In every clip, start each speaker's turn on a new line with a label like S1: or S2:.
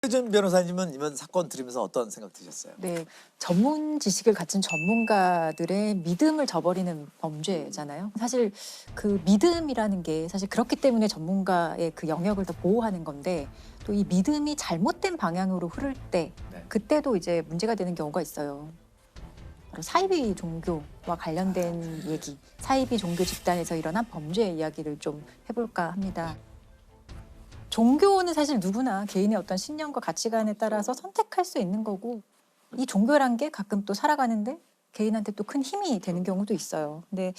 S1: 최준 변호사님은 이번 사건 들으면서 어떤 생각 드셨어요?
S2: 네, 전문 지식을 갖춘 전문가들의 믿음을 저버리는 범죄잖아요. 사실 그 믿음이라는 게 사실 그렇기 때문에 전문가의 그 영역을 더 보호하는 건데 또 이 믿음이 잘못된 방향으로 흐를 때
S1: 네.
S2: 그때도 이제 문제가 되는 경우가 있어요. 바로 사이비 종교와 관련된 얘기, 사이비 종교 집단에서 일어난 범죄 이야기를 좀 해볼까 합니다. 종교는 사실 누구나 개인의 어떤 신념과 가치관에 따라서 선택할 수 있는 거고 이 종교란 게 가끔 또 살아가는데 개인한테 또 큰 힘이 되는 경우도 있어요. 근데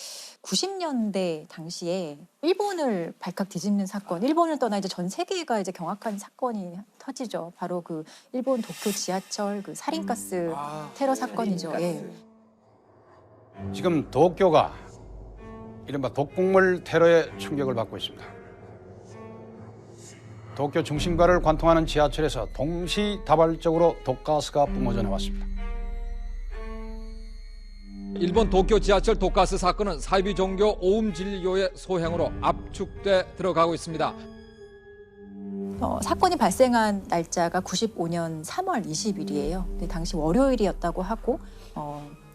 S2: 90년대 당시에 일본을 발칵 뒤집는 사건, 일본을 떠나 이제 전 세계가 이제 경악한 사건이 터지죠. 바로 그 일본 도쿄 지하철 그 살인가스 테러 사건이죠. 예.
S3: 지금 도쿄가 이른바 독극물 테러의 충격을 받고 있습니다. 도쿄 중심가를 관통하는 지하철에서 동시다발적으로 독가스가 뿜어져 나왔습니다.
S4: 일본 도쿄 지하철 독가스 사건은 사이비 종교 오음 진리교의 소행으로 압축돼 들어가고 있습니다.
S2: 사건이 발생한 날짜가 95년 3월 20일이에요. 근데 당시 월요일이었다고 하고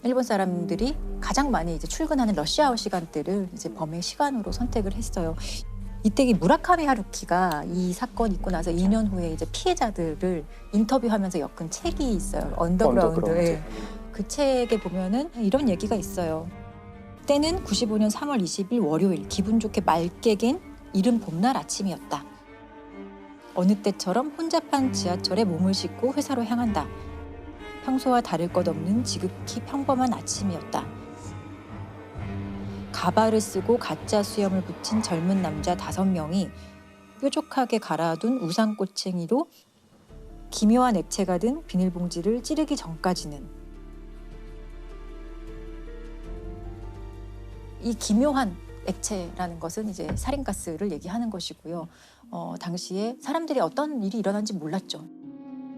S2: 일본 사람들이 가장 많이 이제 출근하는 러시아워 시간대를 이제 범행 시간으로 선택을 했어요. 이때 이 무라카미 하루키가 이 사건 있고 나서 2년 후에 이제 피해자들을 인터뷰하면서 엮은 책이 있어요. 언더그라운드. 예. 그 책에 보면은 이런 얘기가 있어요. 때는 95년 3월 20일 월요일 기분 좋게 맑게 갠 이른 봄날 아침이었다. 어느 때처럼 혼잡한 지하철에 몸을 싣고 회사로 향한다. 평소와 다를 것 없는 지극히 평범한 아침이었다. 가발을 쓰고 가짜 수염을 붙인 젊은 남자 5명이 뾰족하게 갈아둔 우산꼬챙이로 기묘한 액체가 든 비닐봉지를 찌르기 전까지는 이 기묘한 액체라는 것은 이제 살인가스를 얘기하는 것이고요. 당시에 사람들이 어떤 일이 일어난지 몰랐죠.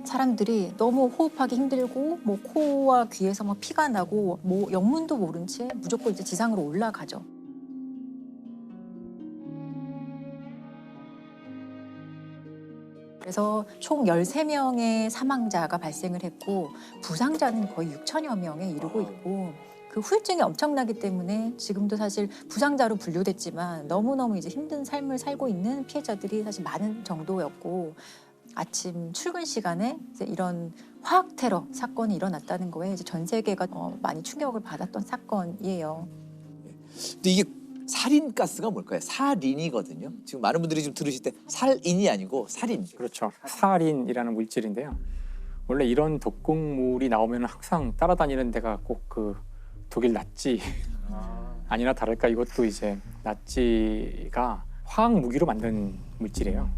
S2: 사람들이 너무 호흡하기 힘들고 뭐 코와 귀에서 막 피가 나고 뭐 영문도 모른 채 무조건 이제 지상으로 올라가죠. 그래서 총 13명의 사망자가 발생을 했고 부상자는 거의 6천여 명에 이르고 있고 그 후유증이 엄청나기 때문에 지금도 사실 부상자로 분류됐지만 너무너무 이제 힘든 삶을 살고 있는 피해자들이 사실 많은 정도였고 아침 출근 시간에 이제 이런 화학 테러 사건이 일어났다는 거에 이제 전 세계가 많이 충격을 받았던 사건이에요.
S1: 근데 이게 살인가스가 뭘까요? 살인이거든요. 지금 많은 분들이 지금 들으실 때 살인이 아니고 살인.
S5: 그렇죠. 사린이라는 물질인데요. 원래 이런 독극물이 나오면 항상 따라다니는 데가 꼭 그 독일 나치 아니나 다를까 이것도 이제 나치가 화학 무기로 만든 물질이에요.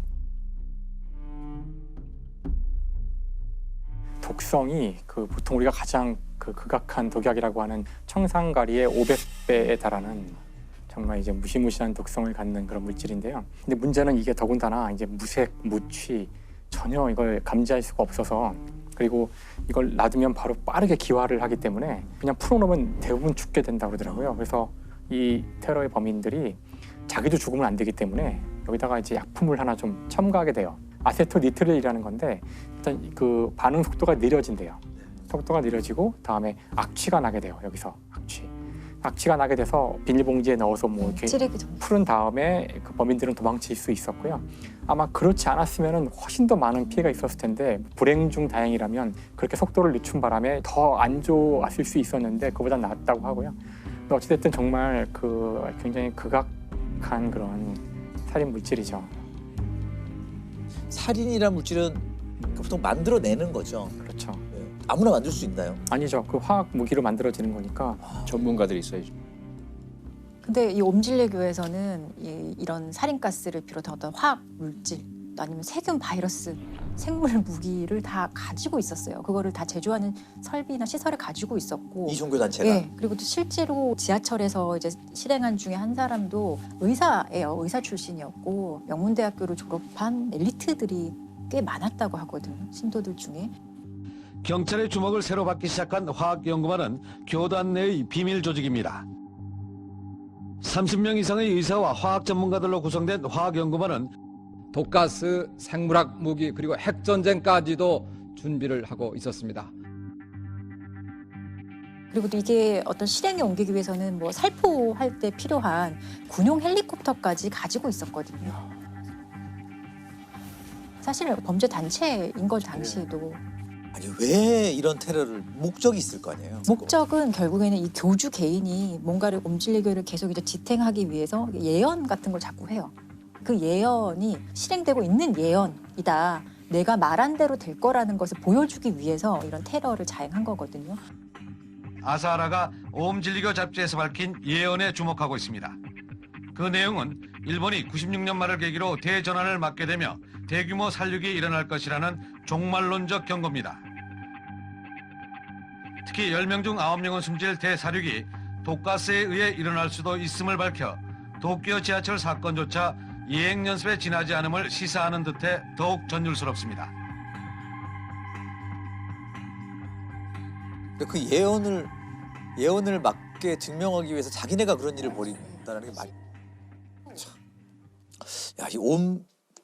S5: 독성이 그 보통 우리가 가장 그 극악한 독약이라고 하는 청산가리의 500배에 달하는 정말 이제 무시무시한 독성을 갖는 그런 물질인데요. 근데 문제는 이게 더군다나 이제 무색, 무취 전혀 이걸 감지할 수가 없어서 그리고 이걸 놔두면 바로 빠르게 기화를 하기 때문에 그냥 풀어놓으면 대부분 죽게 된다고 그러더라고요. 그래서 이 테러의 범인들이 자기도 죽으면 안 되기 때문에 여기다가 이제 약품을 하나 좀 첨가하게 돼요. 아세토니트릴이라는 건데 일단 그 반응 속도가 느려진대요. 속도가 느려지고 다음에 악취가 나게 돼요. 여기서 악취가 나게 돼서 비닐봉지에 넣어서 뭐 이렇게 풀은 다음에 그 범인들은 도망칠 수 있었고요. 아마 그렇지 않았으면은 훨씬 더 많은 피해가 있었을 텐데 불행 중 다행이라면 그렇게 속도를 늦춘 바람에 더 안 좋았을 수 있었는데 그보다 낫다고 하고요. 근데 어찌됐든 정말 그 굉장히 극악한 그런 살인 물질이죠.
S1: 살인이란 물질은 보통 만들어내는 거죠.
S5: 그렇죠.
S1: 아무나 만들 수 있나요?
S5: 아니죠. 그 화학 무기로 만들어지는 거니까.
S3: 전문가들이 있어야죠.
S2: 근데 이 옴질레교에서는 이런 살인가스를 비롯한 어떤 화학 물질 아니면 세균 바이러스 생물 무기를 다 가지고 있었어요. 그거를 다 제조하는 설비나 시설을 가지고 있었고
S1: 이 종교 단체가.
S2: 네, 그리고 또 실제로 지하철에서 이제 실행한 중에 한 사람도 의사예요. 의사 출신이었고 명문대학교를 졸업한 엘리트들이 꽤 많았다고 하거든요. 신도들 중에.
S6: 경찰의 주목을 새로 받기 시작한 화학연구반은 교단 내의 비밀 조직입니다. 30명 이상의 의사와 화학 전문가들로 구성된 화학연구반은
S4: 독가스, 생물학 무기 그리고 핵전쟁까지도 준비를 하고 있었습니다.
S2: 그리고 또 이게 어떤 실행에 옮기기 위해서는 뭐 살포할 때 필요한 군용 헬리콥터까지 가지고 있었거든요. 사실 범죄 단체인 걸 당시에도.
S1: 아니 왜 이런 테러를 목적이 있을 거 아니에요?
S2: 목적은 결국에는 이 교주 개인이 뭔가를 옴질리교를 계속 이제 지탱하기 위해서 예언 같은 걸 자꾸 해요. 그 예언이 실행되고 있는 예언이다. 내가 말한 대로 될 거라는 것을 보여주기 위해서 이런 테러를 자행한 거거든요.
S6: 아사하라가 오음진리교 잡지에서 밝힌 예언에 주목하고 있습니다. 그 내용은 일본이 96년 말을 계기로 대전환을 맞게 되며 대규모 살육이 일어날 것이라는 종말론적 경고입니다. 특히 10명 중 9명은 숨질 대살육이 독가스에 의해 일어날 수도 있음을 밝혀 도쿄 지하철 사건조차 예행 연습에 지나지 않음을 시사하는 듯해 더욱 전율스럽습니다.
S1: 근데 그 예언을 맞게 증명하기 위해서 자기네가 그런 일을 벌인다는 게 말이. 야, 이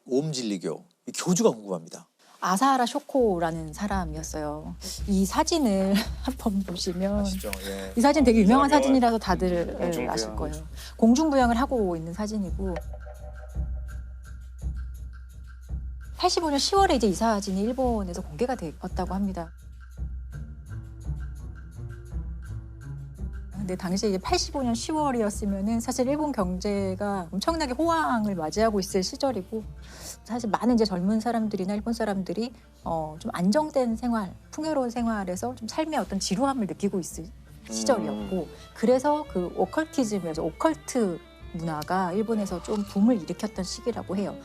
S1: 오음진리교 이 교주가 궁금합니다.
S2: 아사하라 쇼코라는 사람이었어요. 이 사진을 한번 보시면
S1: 아시죠? 예.
S2: 이 사진 되게 유명한
S5: 유명한
S2: 사진이라서 다들
S5: 공중부양.
S2: 아실 거예요. 공중부양을 하고 있는 사진이고 85년 10월에 이제 이 사진이 일본에서 공개가 되었다고 합니다. 근데 당시에 이제 85년 10월이었으면은 사실 일본 경제가 엄청나게 호황을 맞이하고 있을 시절이고 사실 많은 이제 젊은 사람들이나 일본 사람들이 좀 안정된 생활, 풍요로운 생활에서 좀 삶의 어떤 지루함을 느끼고 있을 시절이었고 그래서 그 오컬티즘이라서 오컬트 문화가 일본에서 좀 붐을 일으켰던 시기라고 해요.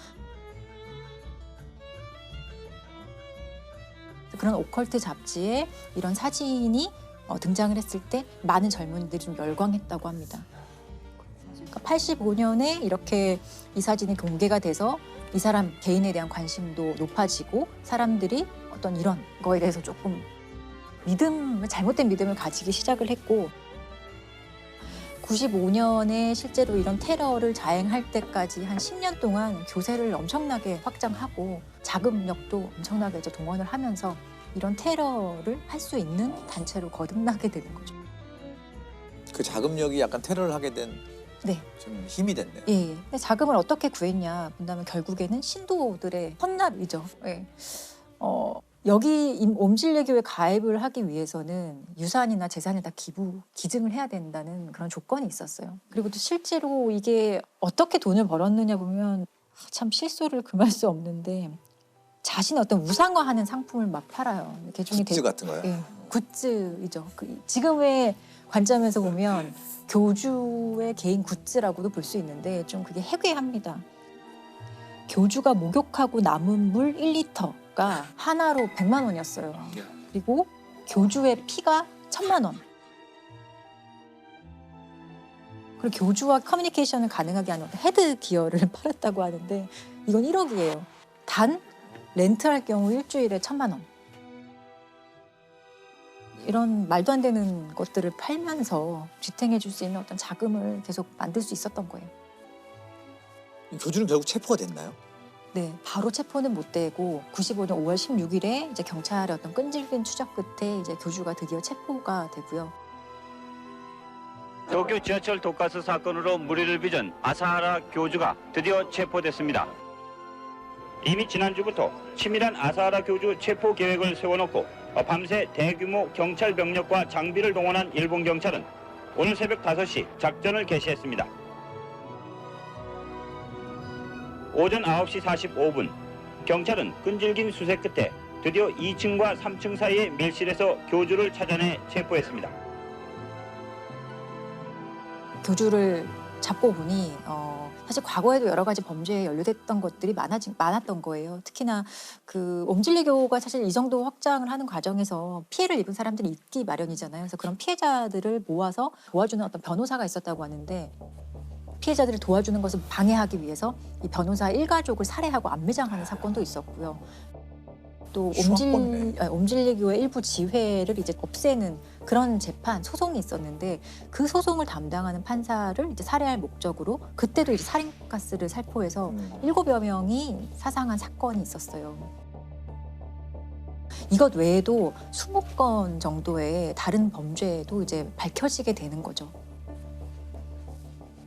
S2: 그런 오컬트 잡지에 이런 사진이 등장을 했을 때 많은 젊은이들이 좀 열광했다고 합니다. 그러니까 85년에 이렇게 이 사진이 공개가 돼서 이 사람 개인에 대한 관심도 높아지고 사람들이 어떤 이런 거에 대해서 조금 잘못된 믿음을 가지기 시작을 했고 95년에 실제로 이런 테러를 자행할 때까지 한 10년 동안 교세를 엄청나게 확장하고 자금력도 엄청나게 이제 동원을 하면서 이런 테러를 할 수 있는 단체로 거듭나게 되는 거죠.
S1: 그 자금력이 약간 테러를 하게 된 좀 힘이 됐네요.
S2: 예. 근데 자금을 어떻게 구했냐 본다면 결국에는 신도들의 헌납이죠. 예. 여기 옴질리교에 가입을 하기 위해서는 유산이나 재산을 다 기증을 해야 된다는 그런 조건이 있었어요. 그리고 또 실제로 이게 어떻게 돈을 벌었느냐 보면 참 실소를 금할 수 없는데 자신의 어떤 우상화하는 상품을 막 팔아요. 개중에
S1: 굿즈 같은 거요?
S2: 예, 굿즈이죠. 지금의 관점에서 보면 교주의 개인 굿즈라고도 볼 수 있는데 좀 그게 해괴합니다. 교주가 목욕하고 남은 물 1리터가 하나로 100만 원이었어요. 그리고 교주의 피가 1000만 원. 그리고 교주와 커뮤니케이션을 가능하게 하는 헤드 기어를 팔았다고 하는데 이건 1억이에요. 단 렌트할 경우 일주일에 1000만 원. 이런 말도 안 되는 것들을 팔면서 지탱해 줄 수 있는 어떤 자금을 계속 만들 수 있었던 거예요.
S1: 교주는 결국 체포가 됐나요?
S2: 네, 바로 체포는 못 되고 95년 5월 16일에 이제 경찰의 어떤 끈질긴 추적 끝에 이제 교주가 드디어 체포가 되고요.
S7: 도쿄 지하철 독가스 사건으로 무리를 빚은 아사하라 교주가 드디어 체포됐습니다. 이미 지난주부터 치밀한 아사하라 교주 체포 계획을 세워놓고 밤새 대규모 경찰 병력과 장비를 동원한 일본 경찰은 오늘 새벽 5시 작전을 개시했습니다. 오전 9시 45분 경찰은 끈질긴 수색 끝에 드디어 2층과 3층 사이의 밀실에서 교주를 찾아내 체포했습니다.
S2: 교주를 잡고 보니 사실 과거에도 여러 가지 범죄에 연루됐던 것들이 많았던 거예요. 특히나 그 옴질리교가 사실 이 정도 확장을 하는 과정에서 피해를 입은 사람들이 있기 마련이잖아요. 그래서 그런 피해자들을 모아서 도와주는 어떤 변호사가 있었다고 하는데 피해자들을 도와주는 것을 방해하기 위해서 이 변호사 일가족을 살해하고 안매장하는 사건도 있었고요. 또
S1: 수학권이네.
S2: 옴질리교의 일부 지회를 이제 없애는 그런 재판 소송이 있었는데 그 소송을 담당하는 판사를 이제 살해할 목적으로 그때도 이제 살인가스를 살포해서 7여 명이 사상한 사건이 있었어요. 이것 외에도 20건 정도의 다른 범죄도 이제 밝혀지게 되는 거죠.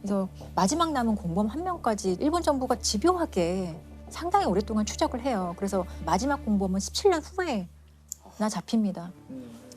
S2: 그래서 마지막 남은 공범 1명까지 일본 정부가 집요하게 상당히 오랫동안 추적을 해요. 그래서 마지막 공범은 17년 후에나 잡힙니다.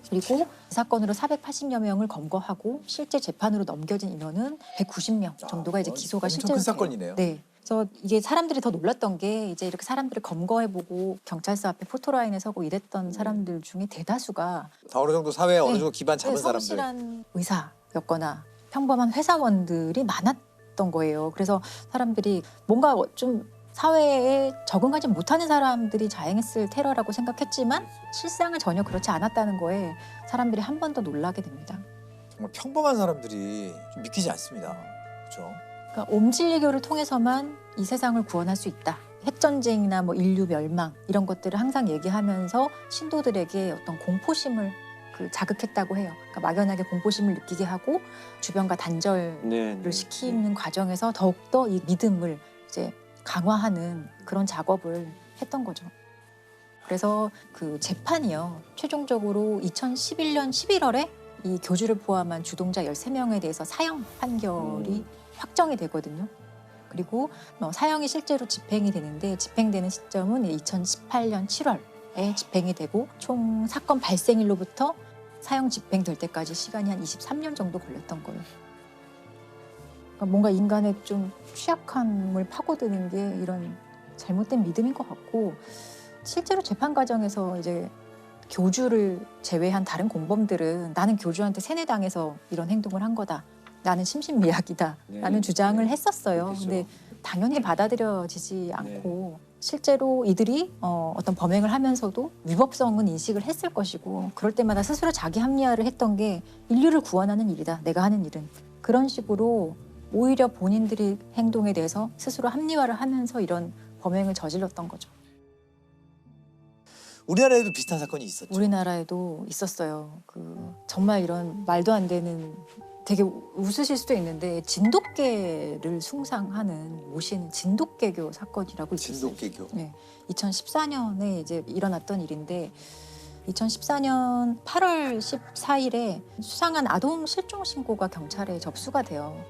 S2: 그리고 이 사건으로 480여 명을 검거하고 실제 재판으로 넘겨진 인원은 190명 정도가 이제 기소가
S1: 엄청
S2: 실제로
S1: 큰
S2: 돼요.
S1: 사건이네요.
S2: 네. 그래서 이게 사람들이 더 놀랐던 게 이제 이렇게 사람들을 검거해보고 경찰서 앞에 포토라인에 서고 이랬던 사람들 중에 대다수가
S1: 다 어느 정도 사회에 어느
S2: 네.
S1: 정도 기반 잡은 사람들.
S2: 성실한 의사였거나 평범한 회사원들이 많았던 거예요. 그래서 사람들이 뭔가 좀 사회에 적응하지 못하는 사람들이 자행했을 테러라고 생각했지만 실상은 전혀 그렇지 않았다는 거에 사람들이 한 번 더 놀라게 됩니다.
S1: 정말 평범한 사람들이 좀 믿기지 않습니다. 그렇죠?
S2: 그러니까 옴질리교를 통해서만 이 세상을 구원할 수 있다. 핵전쟁이나 뭐 인류 멸망 이런 것들을 항상 얘기하면서 신도들에게 어떤 공포심을 자극했다고 해요. 그러니까 막연하게 공포심을 느끼게 하고 주변과 단절을 시키는 과정에서 더욱더 이 믿음을 이제 강화하는 그런 작업을 했던 거죠. 그래서 그 재판이요. 최종적으로 2011년 11월에 이 교주를 포함한 주동자 13명에 대해서 사형 판결이 확정이 되거든요. 그리고 사형이 실제로 집행이 되는데 집행되는 시점은 2018년 7월에 집행이 되고 총 사건 발생일로부터 사형 집행될 때까지 시간이 한 23년 정도 걸렸던 거예요. 그러니까 뭔가 인간의 좀 취약함을 파고드는 게 이런 잘못된 믿음인 것 같고 실제로 재판 과정에서 이제 교주를 제외한 다른 공범들은 나는 교주한테 세뇌당해서 이런 행동을 한 거다. 나는 심신미약이다. 라는 주장을 했었어요. 근데 당연히 받아들여지지 않고 실제로 이들이 어떤 범행을 하면서도 위법성은 인식을 했을 것이고 그럴 때마다 스스로 자기 합리화를 했던 게 인류를 구원하는 일이다. 내가 하는 일은. 그런 식으로 오히려 본인들이 행동에 대해서 스스로 합리화를 하면서 이런 범행을 저질렀던 거죠.
S1: 우리나라에도 비슷한 사건이 있었죠.
S2: 우리나라에도 있었어요. 정말 이런 말도 안 되는 되게 웃으실 수도 있는데 진돗개를 숭상하는 모시는 진돗개교 사건이라고 있었어요.
S1: 진돗개교.
S2: 네, 2014년에 이제 일어났던 일인데 2014년 8월 14일에 수상한 아동 실종 신고가 경찰에 접수가 돼요.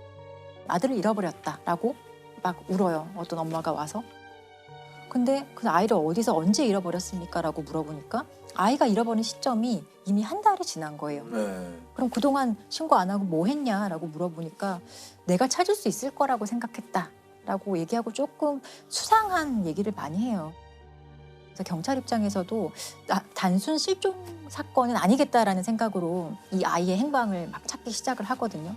S2: 아들을 잃어버렸다라고 막 울어요. 어떤 엄마가 와서. 근데 그 아이를 어디서 언제 잃어버렸습니까? 라고 물어보니까 아이가 잃어버린 시점이 이미 한 달이 지난 거예요.
S1: 네.
S2: 그럼 그동안 신고 안 하고 뭐 했냐라고 물어보니까 내가 찾을 수 있을 거라고 생각했다라고 얘기하고 조금 수상한 얘기를 많이 해요. 그래서 경찰 입장에서도 단순 실종 사건은 아니겠다라는 생각으로 이 아이의 행방을 막 찾기 시작을 하거든요.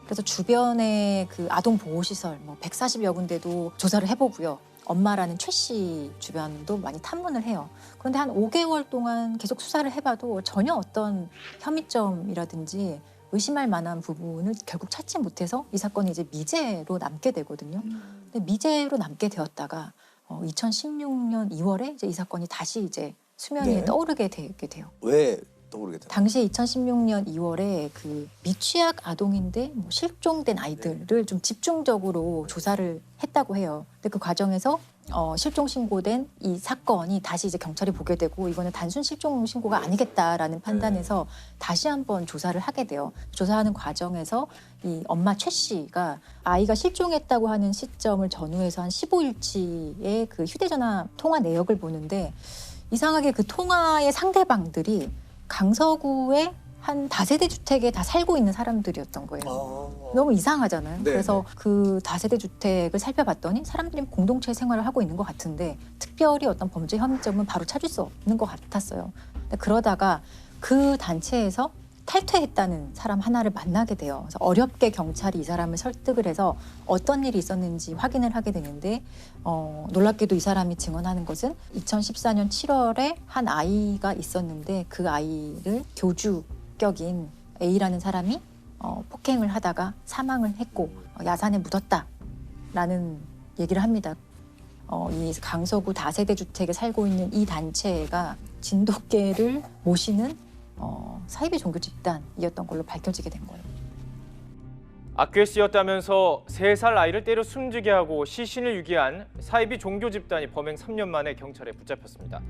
S2: 그래서 주변의 그 아동 보호시설 140여 군데도 조사를 해보고요. 엄마라는 최 씨 주변도 많이 탐문을 해요. 그런데 한 5개월 동안 계속 수사를 해봐도 전혀 어떤 혐의점이라든지 의심할 만한 부분을 결국 찾지 못해서 이 사건이 이제 미제로 남게 되거든요. 근데 미제로 남게 되었다가 2016년 2월에 이제 이 사건이 다시 이제 수면 위에 떠오르게 되게 돼요.
S1: 왜 떠오르게 돼요?
S2: 당시에 2016년 2월에 그 미취학 아동인데 실종된 아이들을 좀 집중적으로 조사를 했다고 해요. 근데 그 과정에서 실종 신고된 이 사건이 다시 이제 경찰이 보게 되고 이거는 단순 실종 신고가 아니겠다라는 판단에서 다시 한번 조사를 하게 돼요. 조사하는 과정에서 이 엄마 최 씨가 아이가 실종했다고 하는 시점을 전후해서 한 15일치의 그 휴대전화 통화 내역을 보는데 이상하게 그 통화의 상대방들이 강서구의 한 다세대 주택에 다 살고 있는 사람들이었던 거예요. 너무 이상하잖아요.
S1: 네,
S2: 그래서 그 다세대 주택을 살펴봤더니 사람들이 공동체 생활을 하고 있는 것 같은데 특별히 어떤 범죄 혐의점은 바로 찾을 수 없는 것 같았어요. 근데 그러다가 그 단체에서 탈퇴했다는 사람 하나를 만나게 돼요. 그래서 어렵게 경찰이 이 사람을 설득을 해서 어떤 일이 있었는지 확인을 하게 되는데 놀랍게도 이 사람이 증언하는 것은 2014년 7월에 한 아이가 있었는데 그 아이를 교주격인 A라는 사람이 폭행을 하다가 사망을 했고 야산에 묻었다라는 얘기를 합니다. 이 강서구 다세대 주택에 살고 있는 이 단체가 진돗개를 모시는 사이비 종교 집단이었던 걸로 밝혀지게 된 거예요.
S8: 악귀에 쓰였다면서 3살 아이를 때려 숨지게 하고 시신을 유기한 사이비 종교 집단이 범행 3년 만에 경찰에 붙잡혔습니다.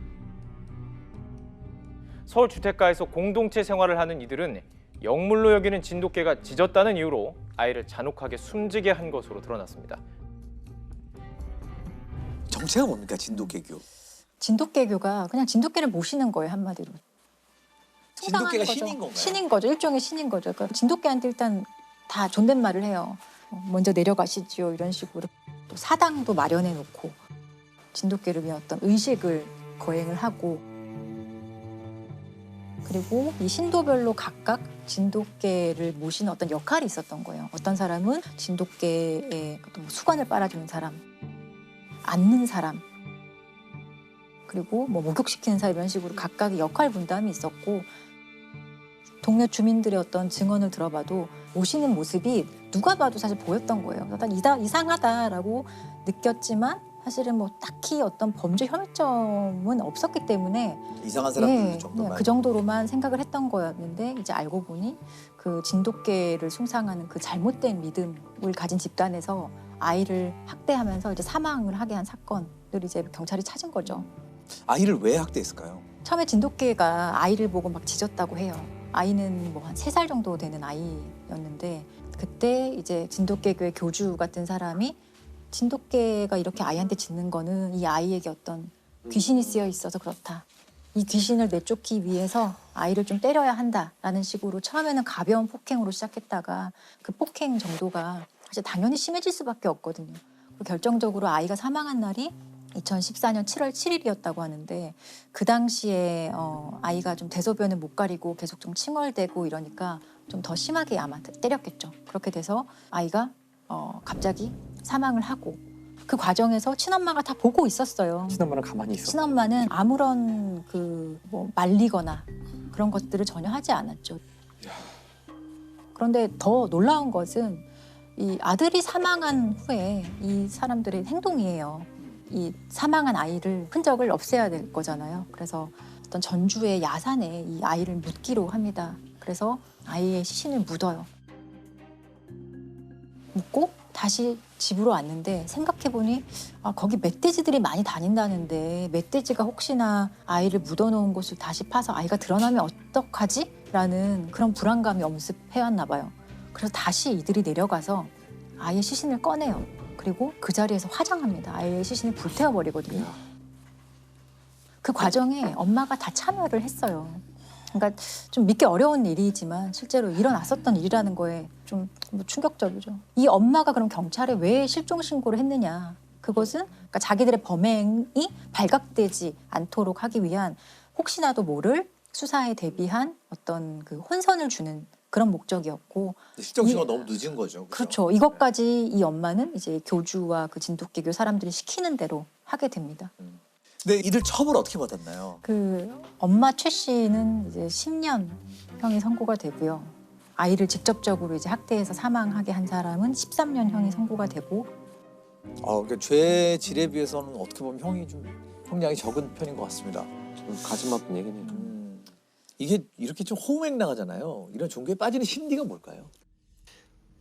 S8: 서울 주택가에서 공동체 생활을 하는 이들은 영물로 여기는 진돗개가 짖었다는 이유로 아이를 잔혹하게 숨지게 한 것으로 드러났습니다.
S1: 정체가 뭡니까 진돗개교?
S2: 진돗개교가 그냥 진돗개를 모시는 거예요, 한마디로.
S1: 진돗개가
S2: 숭상하는 거죠.
S1: 신인 건가요?
S2: 신인 거죠. 일종의 신인 거죠. 그러니까 진돗개한테 일단 다 존댓말을 해요. 먼저 내려가시지요, 이런 식으로. 또 사당도 마련해 놓고 진돗개를 위한 어떤 의식을 거행을 하고, 그리고 이 신도별로 각각 진돗개를 모시는 어떤 역할이 있었던 거예요. 어떤 사람은 진돗개의 어떤 수건을 빨아주는 사람, 앉는 사람, 그리고 뭐 목욕시키는 사람, 이런 식으로 각각의 역할 분담이 있었고, 동네 주민들의 어떤 증언을 들어봐도 모시는 모습이 누가 봐도 사실 보였던 거예요. 일단 이상하다라고 느꼈지만 사실은 뭐 딱히 어떤 범죄 혐의점은 없었기 때문에
S1: 이상한 사람 부르는 정도만.
S2: 그 정도로만 생각을 했던 거였는데, 이제 알고 보니 그 진돗개를 숭상하는 그 잘못된 믿음을 가진 집단에서 아이를 학대하면서 이제 사망을 하게 한 사건을 이제 경찰이 찾은 거죠.
S1: 아이를 왜 학대했을까요?
S2: 처음에 진돗개가 아이를 보고 막 짖었다고 해요. 아이는 뭐 한 3살 정도 되는 아이였는데, 그때 이제 진돗개교의 교주 같은 사람이 진돗개가 이렇게 아이한테 짖는 거는 이 아이에게 어떤 귀신이 쓰여 있어서 그렇다. 이 귀신을 내쫓기 위해서 아이를 좀 때려야 한다라는 식으로 처음에는 가벼운 폭행으로 시작했다가 그 폭행 정도가 이제 당연히 심해질 수밖에 없거든요. 그리고 결정적으로 아이가 사망한 날이 2014년 7월 7일이었다고 하는데, 그 당시에 아이가 좀 대소변을 못 가리고 계속 좀 칭얼대고 이러니까 좀 더 심하게 아마 때렸겠죠. 그렇게 돼서 아이가 갑자기 사망을 하고, 그 과정에서 친엄마가 다 보고 있었어요.
S5: 친엄마는 가만히 있어.
S2: 친엄마는 아무런 뭐 말리거나 그런 것들을 전혀 하지 않았죠. 그런데 더 놀라운 것은 이 아들이 사망한 후에 이 사람들의 행동이에요. 이 사망한 아이를 흔적을 없애야 될 거잖아요. 그래서 어떤 전주의 야산에 이 아이를 묻기로 합니다. 그래서 아이의 시신을 묻어요. 묻고 다시 집으로 왔는데 생각해보니 거기 멧돼지들이 많이 다닌다는데 멧돼지가 혹시나 아이를 묻어놓은 곳을 다시 파서 아이가 드러나면 어떡하지? 라는 그런 불안감이 엄습해왔나 봐요. 그래서 다시 이들이 내려가서 아이의 시신을 꺼내요. 그리고 그 자리에서 화장합니다. 아이의 시신을 불태워버리거든요. 그 과정에 엄마가 다 참여를 했어요. 그러니까 좀 믿기 어려운 일이지만 실제로 일어났었던 일이라는 거에 좀 충격적이죠. 이 엄마가 그럼 경찰에 왜 실종 신고를 했느냐. 그것은 그러니까 자기들의 범행이 발각되지 않도록 하기 위한 혹시나도 모를 수사에 대비한 어떤 그 혼선을 주는 그런 목적이었고,
S1: 실종 신고가 너무 늦은 거죠.
S2: 그렇죠. 이것까지 이 엄마는 이제 교주와 그 진돗개교 사람들이 시키는 대로 하게 됩니다.
S1: 근데 이들 처벌 어떻게 받았나요?
S2: 그 엄마 최 씨는 이제 10년 형이 선고가 되고요. 아이를 직접적으로 이제 학대해서 사망하게 한 사람은 13년 형이 선고가 되고.
S1: 그러니까 죄 질에 비해서는 어떻게 보면 형이 좀 형량이 적은 편인 것 같습니다.
S9: 좀 가슴 아픈 얘기네요.
S1: 이게 이렇게 좀 호응행랑하잖아요. 이런 종교에 빠지는 심리가 뭘까요?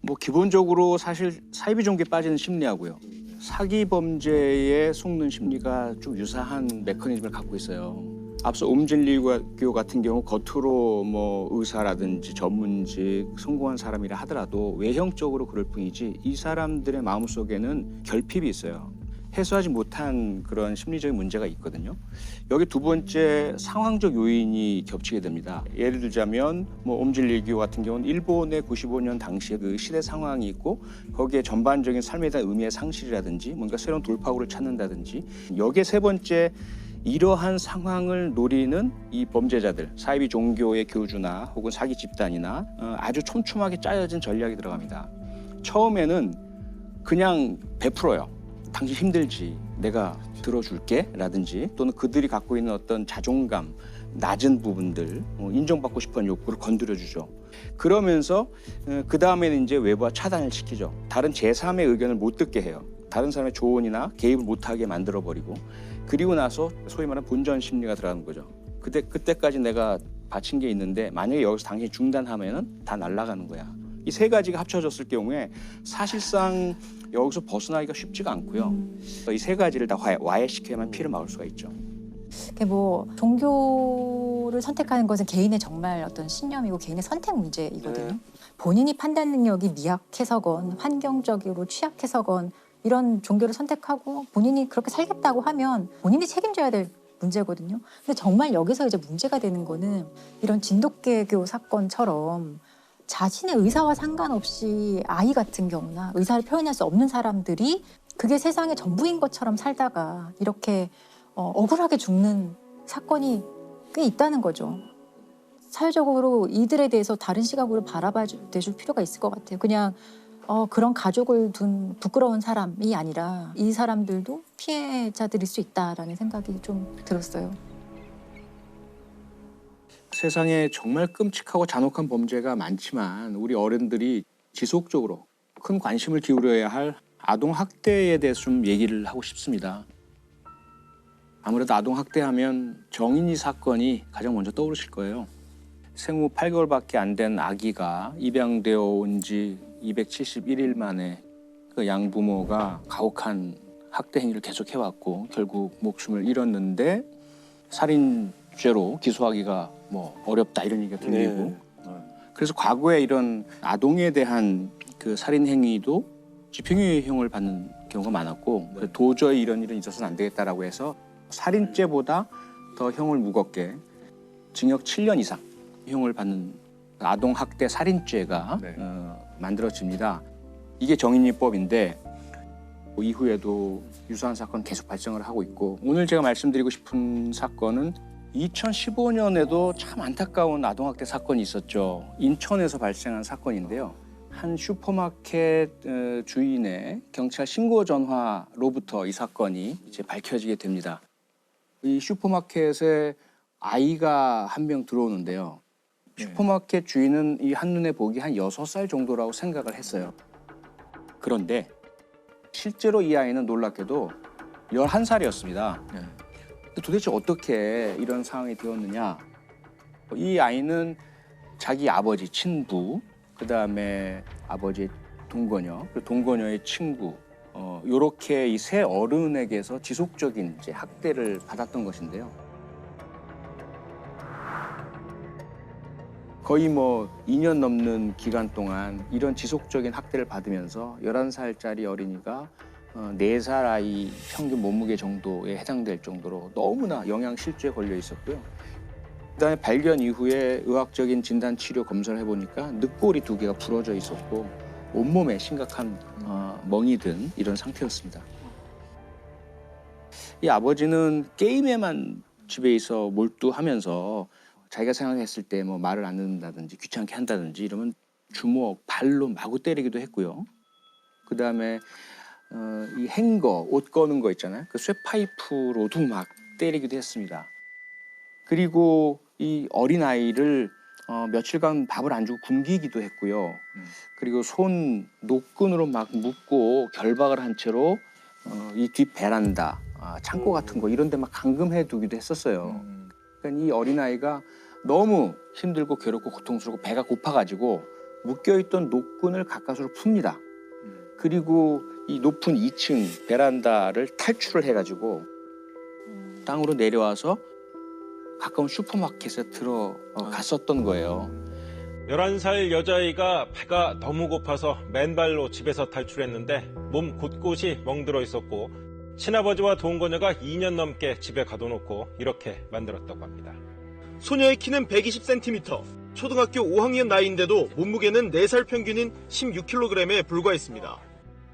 S10: 뭐 기본적으로 사실 사이비 종교에 빠지는 심리하고요, 사기 범죄에 속는 심리가 좀 유사한 메커니즘을 갖고 있어요. 앞서 오음진리교 같은 경우 겉으로 뭐 의사라든지 전문직 성공한 사람이라 하더라도 외형적으로 그럴 뿐이지 이 사람들의 마음속에는 결핍이 있어요. 해소하지 못한 그런 심리적인 문제가 있거든요. 여기 두 번째 상황적 요인이 겹치게 됩니다. 예를 들자면 뭐 오음진리교 같은 경우는 일본의 95년 당시의 그 시대 상황이 있고, 거기에 전반적인 삶에 대한 의미의 상실이라든지 뭔가 새로운 돌파구를 찾는다든지, 여기에 세 번째 이러한 상황을 노리는 이 범죄자들, 사이비 종교의 교주나 혹은 사기 집단이나 아주 촘촘하게 짜여진 전략이 들어갑니다. 처음에는 그냥 베풀어요. 당신 힘들지, 내가 들어줄게 라든지, 또는 그들이 갖고 있는 어떤 자존감, 낮은 부분들, 인정받고 싶은 욕구를 건드려주죠. 그러면서 그 다음에는 이제 외부와 차단을 시키죠. 다른 제3의 의견을 못 듣게 해요. 다른 사람의 조언이나 개입을 못하게 만들어버리고 그리고 나서 소위 말하는 본전 심리가 들어가는 거죠. 그때까지 내가 바친 게 있는데 만약에 여기서 당신이 중단하면은 다 날아가는 거야. 이 세 가지가 합쳐졌을 경우에 사실상 여기서 벗어나기가 쉽지가 않고요. 이 세 가지를 다 와해시켜야만 피해를 막을 수가 있죠.
S2: 뭐 종교를 선택하는 것은 개인의 정말 어떤 신념이고 개인의 선택 문제이거든요. 본인이 판단 능력이 미약해서건 환경적으로 취약해서건 이런 종교를 선택하고 본인이 그렇게 살겠다고 하면 본인이 책임져야 될 문제거든요. 근데 정말 여기서 이제 문제가 되는 거는 이런 진돗개교 사건처럼 자신의 의사와 상관없이 아이 같은 경우나 의사를 표현할 수 없는 사람들이 그게 세상의 전부인 것처럼 살다가 이렇게 억울하게 죽는 사건이 꽤 있다는 거죠. 사회적으로 이들에 대해서 다른 시각으로 바라봐 줄 필요가 있을 것 같아요. 그냥 그런 가족을 둔 부끄러운 사람이 아니라 이 사람들도 피해자들일 수 있다라는 생각이 좀 들었어요.
S10: 세상에 정말 끔찍하고 잔혹한 범죄가 많지만 우리 어른들이 지속적으로 큰 관심을 기울여야 할 아동학대에 대해서 좀 얘기를 하고 싶습니다. 아무래도 아동학대하면 정인이 사건이 가장 먼저 떠오르실 거예요. 생후 8개월밖에 안 된 아기가 입양되어 온 지 271일 만에 그 양부모가 가혹한 학대 행위를 계속해왔고 결국 목숨을 잃었는데 살인죄로 기소하기가 뭐 어렵다 이런 얘기가 들리고 그래서 과거에 이런 아동에 대한 그 살인 행위도 집행유예형을 받는 경우가 많았고 도저히 이런 일은 있어서는 안 되겠다라고 해서 살인죄보다 더 형을 무겁게 징역 7년 이상 형을 받는 아동학대 살인죄가 만들어집니다. 이게 정인이법인데 이후에도 유사한 사건 계속 발생을 하고 있고 오늘 제가 말씀드리고 싶은 사건은 2015년에도 참 안타까운 아동학대 사건이 있었죠. 인천에서 발생한 사건인데요. 한 슈퍼마켓 주인의 경찰 신고 전화로부터 이 사건이 이제 밝혀지게 됩니다. 이 슈퍼마켓에 아이가 한 명 들어오는데요. 슈퍼마켓 주인은 이 한눈에 보기 한 6살 정도라고 생각을 했어요. 그런데 실제로 이 아이는 놀랍게도 11살이었습니다. 도대체 어떻게 이런 상황이 되었느냐. 이 아이는 자기 아버지 친부, 그다음에 아버지의 동거녀, 그리고 동거녀의 친구 요렇게 이 세 어른에게서 지속적인 이제 학대를 받았던 것인데요. 거의 뭐 2년 넘는 기간 동안 이런 지속적인 학대를 받으면서 11살짜리 어린이가 4살 아이 평균 몸무게 정도에 해당될 정도로 너무나 영양실조에 걸려 있었고요. 그다음에 발견 이후에 의학적인 진단 치료 검사를 해보니까 늑골이 2개가 부러져 있었고 온몸에 심각한 멍이 든 이런 상태였습니다. 이 아버지는 게임에만 집에 있어 몰두하면서 자기가 생각했을 때 뭐 말을 안 듣는다든지 귀찮게 한다든지 이러면 주먹, 발로 마구 때리기도 했고요. 그다음에 이 행거, 옷 거는 거 있잖아요. 그 쇠파이프로도 막 때리기도 했습니다. 그리고 이 어린아이를 며칠간 밥을 안 주고 굶기기도 했고요. 그리고 손 노끈으로 막 묶고 결박을 한 채로 이 뒷 베란다, 창고 같은 거 이런 데 막 감금해 두기도 했었어요. 그러니까 이 어린아이가 너무 힘들고 괴롭고 고통스럽고 배가 고파가지고 묶여있던 노끈을 가까스로 풉니다. 그리고 이 높은 2층 베란다를 탈출을 해가지고 땅으로 내려와서 가까운 슈퍼마켓에 들어갔었던 거예요.
S11: 11살 여자아이가 배가 너무 고파서 맨발로 집에서 탈출했는데 몸 곳곳이 멍들어 있었고 친아버지와 동거녀가 2년 넘게 집에 가둬놓고 이렇게 만들었다고 합니다. 소녀의 키는 120cm, 초등학교 5학년 나이인데도 몸무게는 4살 평균인 16kg에 불과했습니다.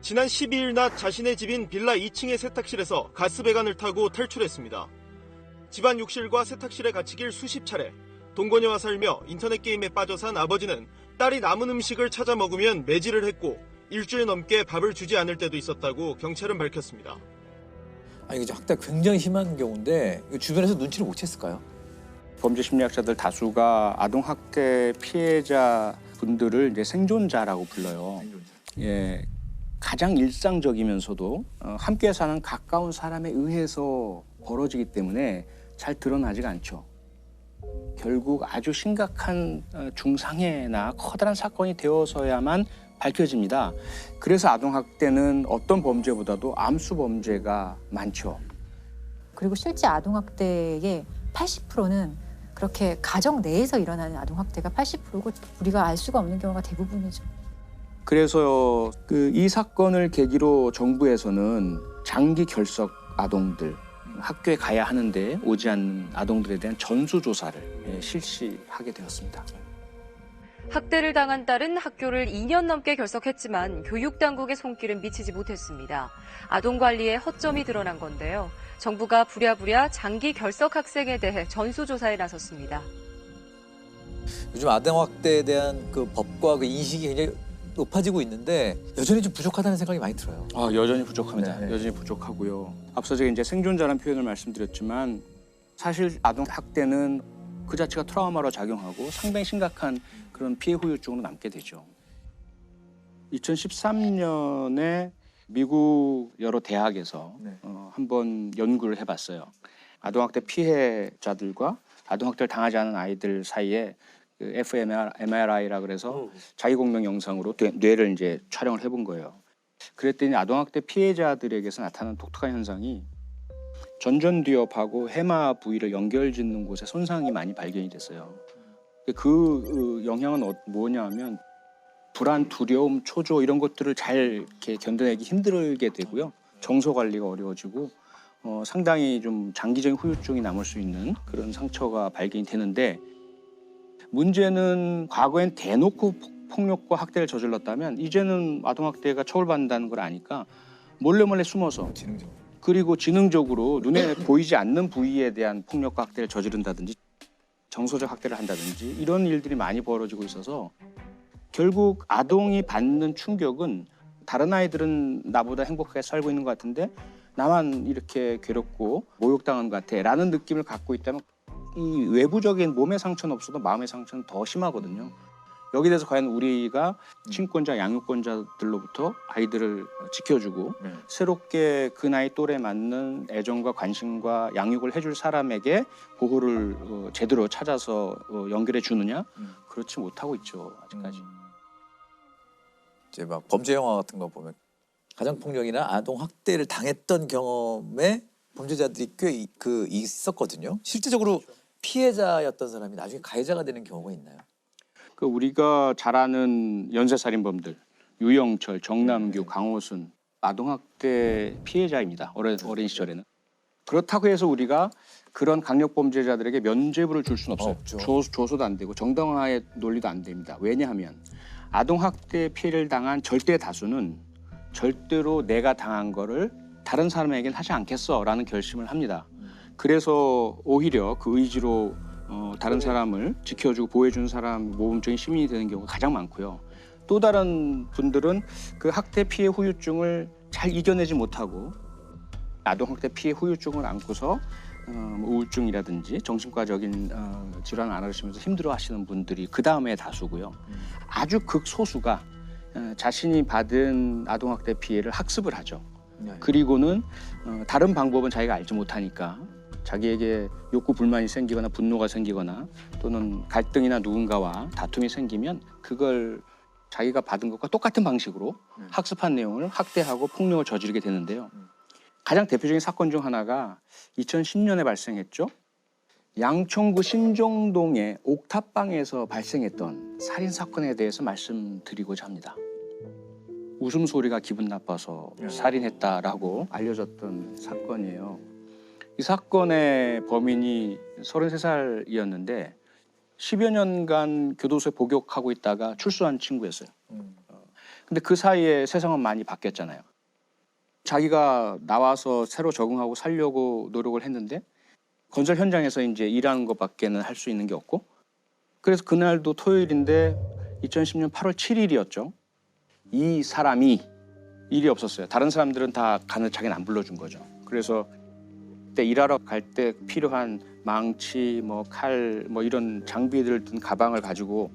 S11: 지난 12일 낮 자신의 집인 빌라 2층의 세탁실에서 가스배관을 타고 탈출했습니다. 집안 욕실과 세탁실에 갇히길 수십 차례, 동거녀와 살며 인터넷 게임에 빠져 산 아버지는 딸이 남은 음식을 찾아 먹으면 매질을 했고 일주일 넘게 밥을 주지 않을 때도 있었다고 경찰은 밝혔습니다.
S1: 아니 이게 학대가 굉장히 심한 경우인데 주변에서 눈치를 못 챘을까요?
S10: 범죄 심리학자들 다수가 아동학대 피해자 분들을 이제 생존자라고 불러요. 예, 가장 일상적이면서도 함께 사는 가까운 사람에 의해서 벌어지기 때문에 잘 드러나지가 않죠. 결국 아주 심각한 중상해나 커다란 사건이 되어서야만 밝혀집니다. 그래서 아동학대는 어떤 범죄보다도 암수 범죄가 많죠.
S2: 그리고 실제 아동학대의 80%는 그렇게 가정 내에서 일어나는 아동학대가 80%고 우리가 알 수가 없는 경우가 대부분이죠.
S10: 그래서 이 사건을 계기로 정부에서는 장기 결석 아동들, 학교에 가야 하는데 오지 않는 아동들에 대한 전수조사를 실시하게 되었습니다.
S12: 학대를 당한 딸은 학교를 2년 넘게 결석했지만 교육당국의 손길은 미치지 못했습니다. 아동 관리에 허점이 드러난 건데요. 정부가 부랴부랴 장기 결석 학생에 대해 전수조사에 나섰습니다.
S1: 요즘 아동학대에 대한 그 법과 그 인식이 굉장히 높아지고 있는데 여전히 좀 부족하다는 생각이 많이 들어요.
S10: 여전히 부족합니다.
S1: 네.
S10: 여전히 부족하고요. 앞서 제가 이제 생존자라는 표현을 말씀드렸지만 사실 아동학대는 그 자체가 트라우마로 작용하고 상당히 심각한 그런 피해 후유증으로 남게 되죠. 2013년에 미국 여러 대학에서 한번 연구를 해봤어요. 아동학대 피해자들과 아동학대를 당하지 않은 아이들 사이에 그 fMRI라 그래서 자기공명 영상으로 뇌를 이제 촬영을 해본 거예요. 그랬더니 아동학대 피해자들에게서 나타나는 독특한 현상이 전전두엽하고 해마 부위를 연결짓는 곳에 손상이 많이 발견이 됐어요. 그 영향은 뭐냐면 불안, 두려움, 초조 이런 것들을 잘 이렇게 견뎌내기 힘들게 되고요. 정서 관리가 어려워지고 상당히 좀 장기적인 후유증이 남을 수 있는 그런 상처가 발견이 되는데 문제는 과거엔 대놓고 폭력과 학대를 저질렀다면 이제는 아동학대가 처벌받는다는 걸 아니까 몰래 숨어서 그리고 지능적으로 눈에 보이지 않는 부위에 대한 폭력과 학대를 저지른다든지 정서적 학대를 한다든지 이런 일들이 많이 벌어지고 있어서 결국 아동이 받는 충격은 다른 아이들은 나보다 행복하게 살고 있는 것 같은데 나만 이렇게 괴롭고 모욕당한 것 같아 라는 느낌을 갖고 있다면 이 외부적인 몸의 상처는 없어도 마음의 상처는 더 심하거든요. 여기에 대해서 과연 우리가 친권자, 양육권자들로부터 아이들을 지켜주고 새롭게 그 나이 또래에 맞는 애정과 관심과 양육을 해줄 사람에게 보호를 제대로 찾아서 연결해 주느냐? 그렇지 못하고 있죠, 아직까지.
S1: 이제 막 범죄 영화 같은 거 보면 가정폭력이나 아동학대를 당했던 경험에 범죄자들이 꽤 있었거든요. 실제적으로 피해자였던 사람이 나중에 가해자가 되는 경우가 있나요?
S10: 우리가 잘 아는 연쇄살인범들 유영철, 정남규, 강호순 아동학대 피해자입니다. 어린 시절에는. 그렇다고 해서 우리가 그런 강력범죄자들에게 면죄부를 줄 수는 없어요. 조소도 안 되고 정당화의 논리도 안 됩니다. 왜냐하면 아동학대 피해를 당한 절대 다수는 절대로 내가 당한 거를 다른 사람에게는 하지 않겠어라는 결심을 합니다. 그래서 오히려 그 의지로 다른 사람을 지켜주고 보호해주는 사람 모범적인 시민이 되는 경우가 가장 많고요. 또 다른 분들은 그 학대 피해 후유증을 잘 이겨내지 못하고 아동학대 피해 후유증을 안고서 우울증이라든지 정신과적인 질환을 앓으시면서 힘들어하시는 분들이 그 다음에 다수고요. 아주 극소수가 자신이 받은 아동학대 피해를 학습을 하죠. 그리고는 다른 방법은 자기가 알지 못하니까 자기에게 욕구 불만이 생기거나 분노가 생기거나 또는 갈등이나 누군가와 다툼이 생기면 그걸 자기가 받은 것과 똑같은 방식으로 학습한 내용을 학대하고 폭력을 저지르게 되는데요. 가장 대표적인 사건 중 하나가 2010년에 발생했죠. 양천구 신정동의 옥탑방에서 발생했던 살인 사건에 대해서 말씀드리고자 합니다. 웃음소리가 기분 나빠서 살인했다라고 알려졌던 사건이에요. 이 사건의 범인이 33살이었는데 10여 년간 교도소에 복역하고 있다가 출소한 친구였어요. 근데 그 사이에 세상은 많이 바뀌었잖아요. 자기가 나와서 새로 적응하고 살려고 노력을 했는데 건설 현장에서 이제 일하는 것밖에는 할 수 있는 게 없고 그래서 그날도 토요일인데 2010년 8월 7일이었죠. 이 사람이 일이 없었어요. 다른 사람들은 다 가는 자기는 안 불러준 거죠. 그래서 그때 일하러 갈 때 필요한 망치, 칼, 이런 장비들을 든 가방을 가지고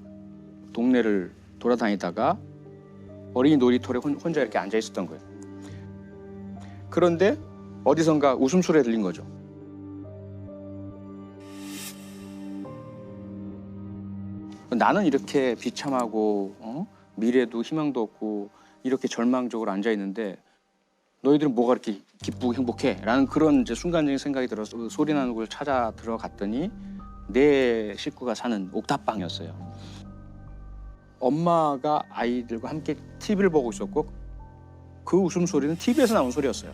S10: 동네를 돌아다니다가 어린이 놀이터에 혼자 이렇게 앉아 있었던 거예요. 그런데 어디선가 웃음소리가 들린 거죠. 나는 이렇게 비참하고 미래도 희망도 없고 이렇게 절망적으로 앉아 있는데 너희들은 뭐가 이렇게 기쁘고 행복해? 라는 그런 이제 순간적인 생각이 들어서 그 소리 나는 곳을 찾아 들어갔더니 내 식구가 사는 옥탑방이었어요. 엄마가 아이들과 함께 TV를 보고 있었고 그 웃음소리는 TV에서 나온 소리였어요.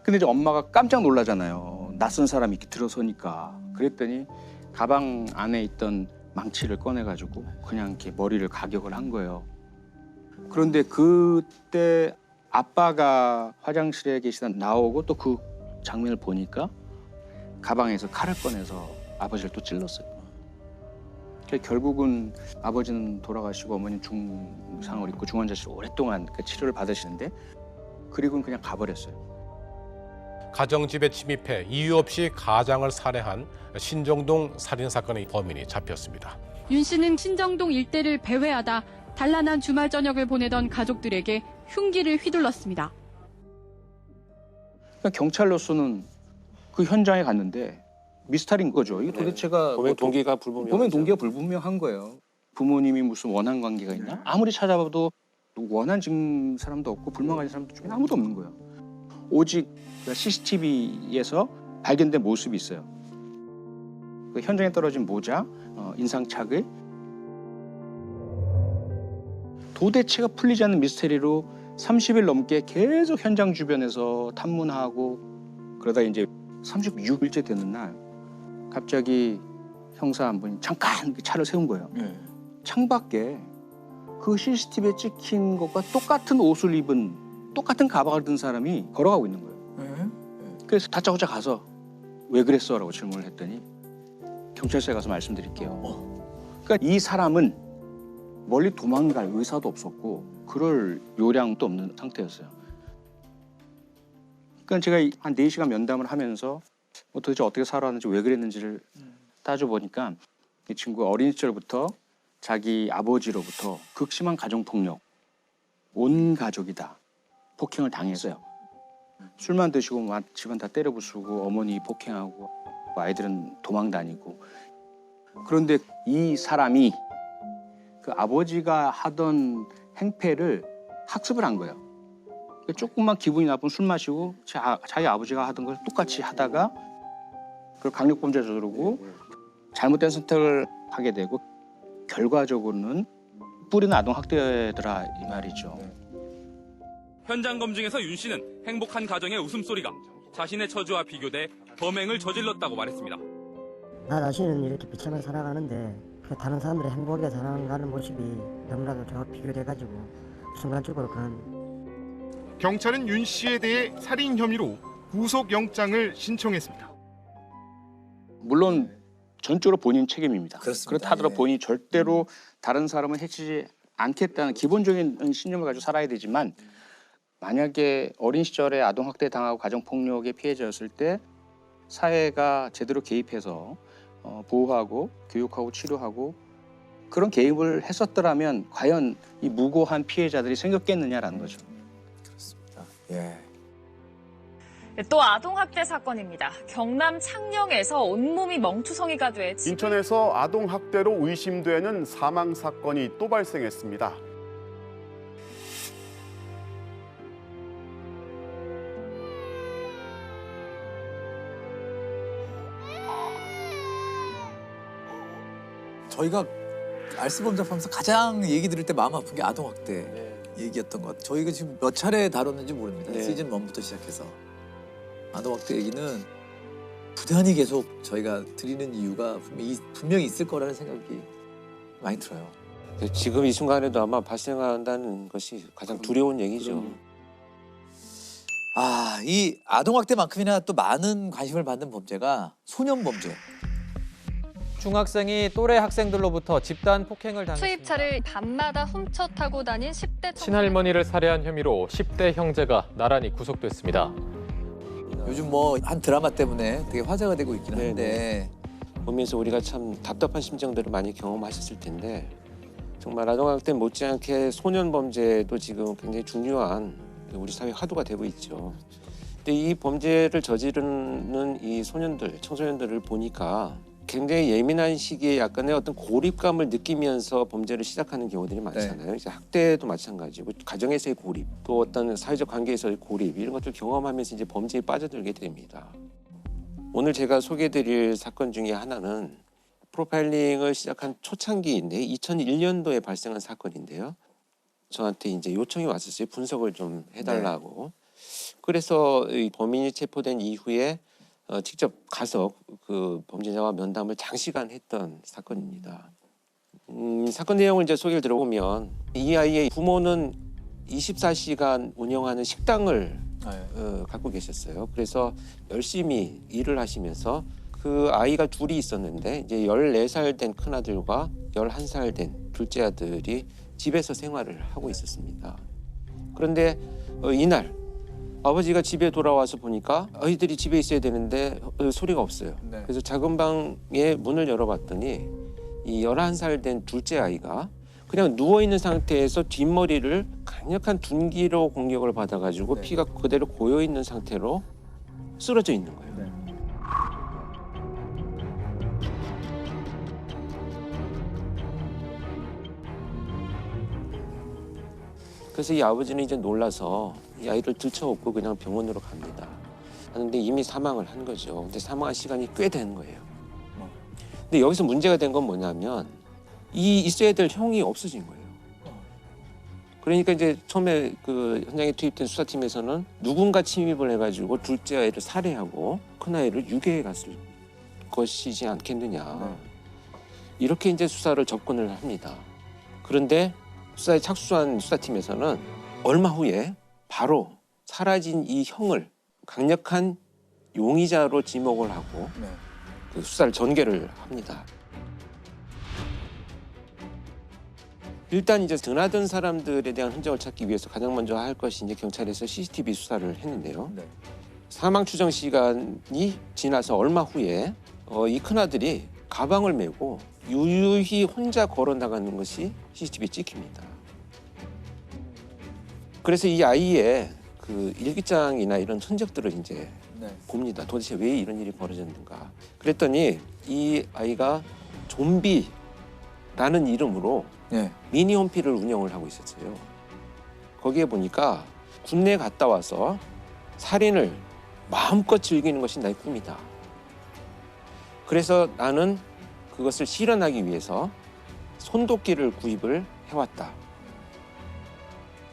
S10: 근데 이제 엄마가 깜짝 놀라잖아요. 낯선 사람이 이렇게 들어서니까. 그랬더니 가방 안에 있던 망치를 꺼내가지고 그냥 이렇게 머리를 가격을 한 거예요. 그런데 그때 아빠가 화장실에 계시다 나오고 또 그 장면을 보니까 가방에서 칼을 꺼내서 아버지를 또 찔렀어요. 결국은 아버지는 돌아가시고 어머니는 중상을 입고 중환자실에 오랫동안 그 치료를 받으시는데 그리고는 그냥 가버렸어요.
S13: 가정집에 침입해 이유 없이 가장을 살해한 신정동 살인사건의 범인이 잡혔습니다.
S14: 윤 씨는 신정동 일대를 배회하다 단란한 주말 저녁을 보내던 가족들에게 흉기를 휘둘렀습니다.
S10: 그러니까 경찰로서는 그 현장에 갔는데 미스터리인 거죠. 이게 도대체가
S9: 범행 동기가
S10: 불분명한 거예요. 부모님이 무슨 원한 관계가 있냐? 아무리 찾아봐도 원한 지금 사람도 없고 불만 가진 사람도 중에 아무도 없는 거예요. 오직 CCTV에서 발견된 모습이 있어요. 그 현장에 떨어진 모자, 인상착의 도대체가 풀리지 않는 미스테리로 30일 넘게 계속 현장 주변에서 탐문하고 그러다 이제 36일째 되는 날 갑자기 형사 한 분이 잠깐 차를 세운 거예요. 창밖에 그 CCTV에 찍힌 것과 똑같은 옷을 입은 똑같은 가방을 든 사람이 걸어가고 있는 거예요. 그래서 다짜고짜 가서 왜 그랬어? 라고 질문을 했더니 경찰서에 가서 말씀드릴게요. 그러니까 이 사람은 멀리 도망갈 의사도 없었고 그럴 요량도 없는 상태였어요. 그러니까 제가 한 4시간 면담을 하면서 도대체 어떻게 살아왔는지 왜 그랬는지를 따져보니까 이 친구가 어린 시절부터 자기 아버지로부터 극심한 가정폭력, 온 가족이 다 폭행을 당했어요. 술만 드시고 막 집안 다 때려 부수고 어머니 폭행하고 아이들은 도망 다니고. 그런데 이 사람이 그 아버지가 하던 행패를 학습을 한 거예요. 조금만 기분이 나쁘면 술 마시고 자기 아버지가 하던 걸 똑같이 하다가 그걸 강력범죄에 저지르고 잘못된 선택을 하게 되고 결과적으로는 뿌리는 아동학대더라 이 말이죠.
S15: 현장 검증에서 윤 씨는 행복한 가정의 웃음소리가 자신의 처지와 비교돼 범행을 저질렀다고 말했습니다.
S16: 나 자신은 이렇게 비참하게 살아가는데 다른 사람들의 행복하게 살아가는 모습이 너무나도 저와 비교돼가지고 순간적으로 그런.
S17: 경찰은 윤 씨에 대해 살인 혐의로 구속영장을 신청했습니다.
S10: 물론 전적으로 본인 책임입니다.
S1: 그렇습니다.
S10: 그렇다 하더라도 본인이 절대로 다른 사람을 해치지 않겠다는 기본적인 신념을 가지고 살아야 되지만 만약에 어린 시절에 아동학대 당하고 가정폭력의 피해자였을 때 사회가 제대로 개입해서 보호하고 교육하고 치료하고 그런 개입을 했었더라면 과연 이 무고한 피해자들이 생겼겠느냐라는 거죠.
S1: 그렇습니다. 예.
S18: 또 아동학대 사건입니다. 경남 창녕에서 온몸이 멍투성이가 돼
S19: 인천에서 아동학대로 의심되는 사망 사건이 또 발생했습니다.
S1: 저희가 알스범잡하면서 가장 얘기 들을 때 마음 아픈 게 아동학대 얘기였던 것 같아요. 저희가 지금 몇 차례 다뤘는지 모릅니다. 시즌 1부터 시작해서. 아동학대 얘기는 부단히 계속 저희가 드리는 이유가 분명히 있을 거라는 생각이 많이 들어요.
S9: 지금 이 순간에도 아마 발생한다는 것이 가장 두려운 얘기죠.
S1: 이 아동학대만큼이나 또 많은 관심을 받는 범죄가 소년범죄.
S20: 중학생이 또래 학생들로부터 집단 폭행을 당했습니다.
S14: 수입차를 밤마다 훔쳐 타고 다닌 10대
S8: 친할머니를 살해한 혐의로 10대 형제가 나란히 구속됐습니다.
S1: 요즘 뭐 한 드라마 때문에 되게 화제가 되고 있긴 한데
S9: 보면서 우리가 참 답답한 심정들을 많이 경험하셨을 텐데 정말 아동학대 못지않게 소년 범죄도 지금 굉장히 중요한 우리 사회 화두가 되고 있죠. 근데 이 범죄를 저지르는 이 소년들, 청소년들을 보니까 굉장히 예민한 시기에 약간의 어떤 고립감을 느끼면서 범죄를 시작하는 경우들이 많잖아요. 이제 학대도 마찬가지고 가정에서의 고립, 또 어떤 사회적 관계에서의 고립 이런 것들 경험하면서 이제 범죄에 빠져들게 됩니다. 오늘 제가 소개해드릴 사건 중에 하나는 프로파일링을 시작한 초창기인데 2001년도에 발생한 사건인데요. 저한테 이제 요청이 왔었어요. 분석을 좀 해달라고. 그래서 이 범인이 체포된 이후에 직접 가서 그 범죄자와 면담을 장시간 했던 사건입니다. 사건 내용을 이제 소개를 들어보면 이 아이의 부모는 24시간 운영하는 식당을 갖고 계셨어요. 그래서 열심히 일을 하시면서 그 아이가 둘이 있었는데 이제 14살 된 큰아들과 11살 된 둘째 아들이 집에서 생활을 하고 있었습니다. 그런데 이날 아버지가 집에 돌아와서 보니까 아이들이 집에 있어야 되는데 소리가 없어요. 그래서 작은 방에 문을 열어봤더니 이 11살 된 둘째 아이가 그냥 누워있는 상태에서 뒷머리를 강력한 둔기로 공격을 받아가지고 피가 그대로 고여있는 상태로 쓰러져 있는 거예요. 그래서 이 아버지는 이제 놀라서 이 아이를 들쳐업고 그냥 병원으로 갑니다. 하는데 이미 사망을 한 거죠. 근데 사망한 시간이 꽤 된 거예요. 근데 여기서 문제가 된 건 뭐냐면 이 있어야 될 형이 없어진 거예요. 그러니까 이제 처음에 그 현장에 투입된 수사팀에서는 누군가 침입을 해가지고 둘째 아이를 살해하고 큰 아이를 유괴해 갔을 것이지 않겠느냐. 이렇게 이제 수사를 접근을 합니다. 그런데 수사에 착수한 수사팀에서는 얼마 후에 바로 사라진 이 형을 강력한 용의자로 지목을 하고 그 수사를 전개를 합니다. 일단 이제 드나든 사람들에 대한 흔적을 찾기 위해서 가장 먼저 할 것이 이제 경찰에서 CCTV 수사를 했는데요. 사망 추정 시간이 지나서 얼마 후에 이 큰아들이 가방을 메고 유유히 혼자 걸어 나가는 것이 CCTV에 찍힙니다. 그래서 이 아이의 그 일기장이나 이런 흔적들을 이제 봅니다. 도대체 왜 이런 일이 벌어졌는가. 그랬더니 이 아이가 좀비라는 이름으로 미니 홈피를 운영을 하고 있었어요. 거기에 보니까 군내 갔다 와서 살인을 마음껏 즐기는 것이 나의 꿈이다. 그래서 나는 그것을 실현하기 위해서 손도끼를 구입을 해왔다.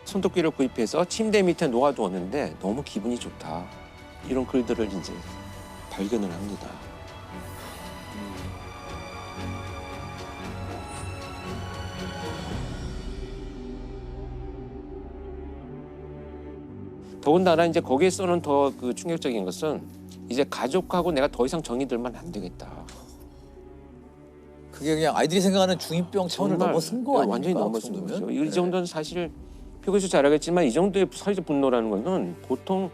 S9: 손도끼를 구입해서 침대 밑에 놓아두었는데 너무 기분이 좋다. 이런 글들을 이제 발견을 합니다. 더군다나 이제 거기에서는 더 그 충격적인 것은 이제 가족하고 내가 더 이상 정이 들면 안 되겠다.
S1: 그게 그냥 아이들이 생각하는 중이병 차원을 넘어선 거 아닙니까?
S9: 완전히 넘어선 거죠. 이 정도는 사실 표고에서 잘 알겠지만 이 정도의 사회적 분노라는 것은 보통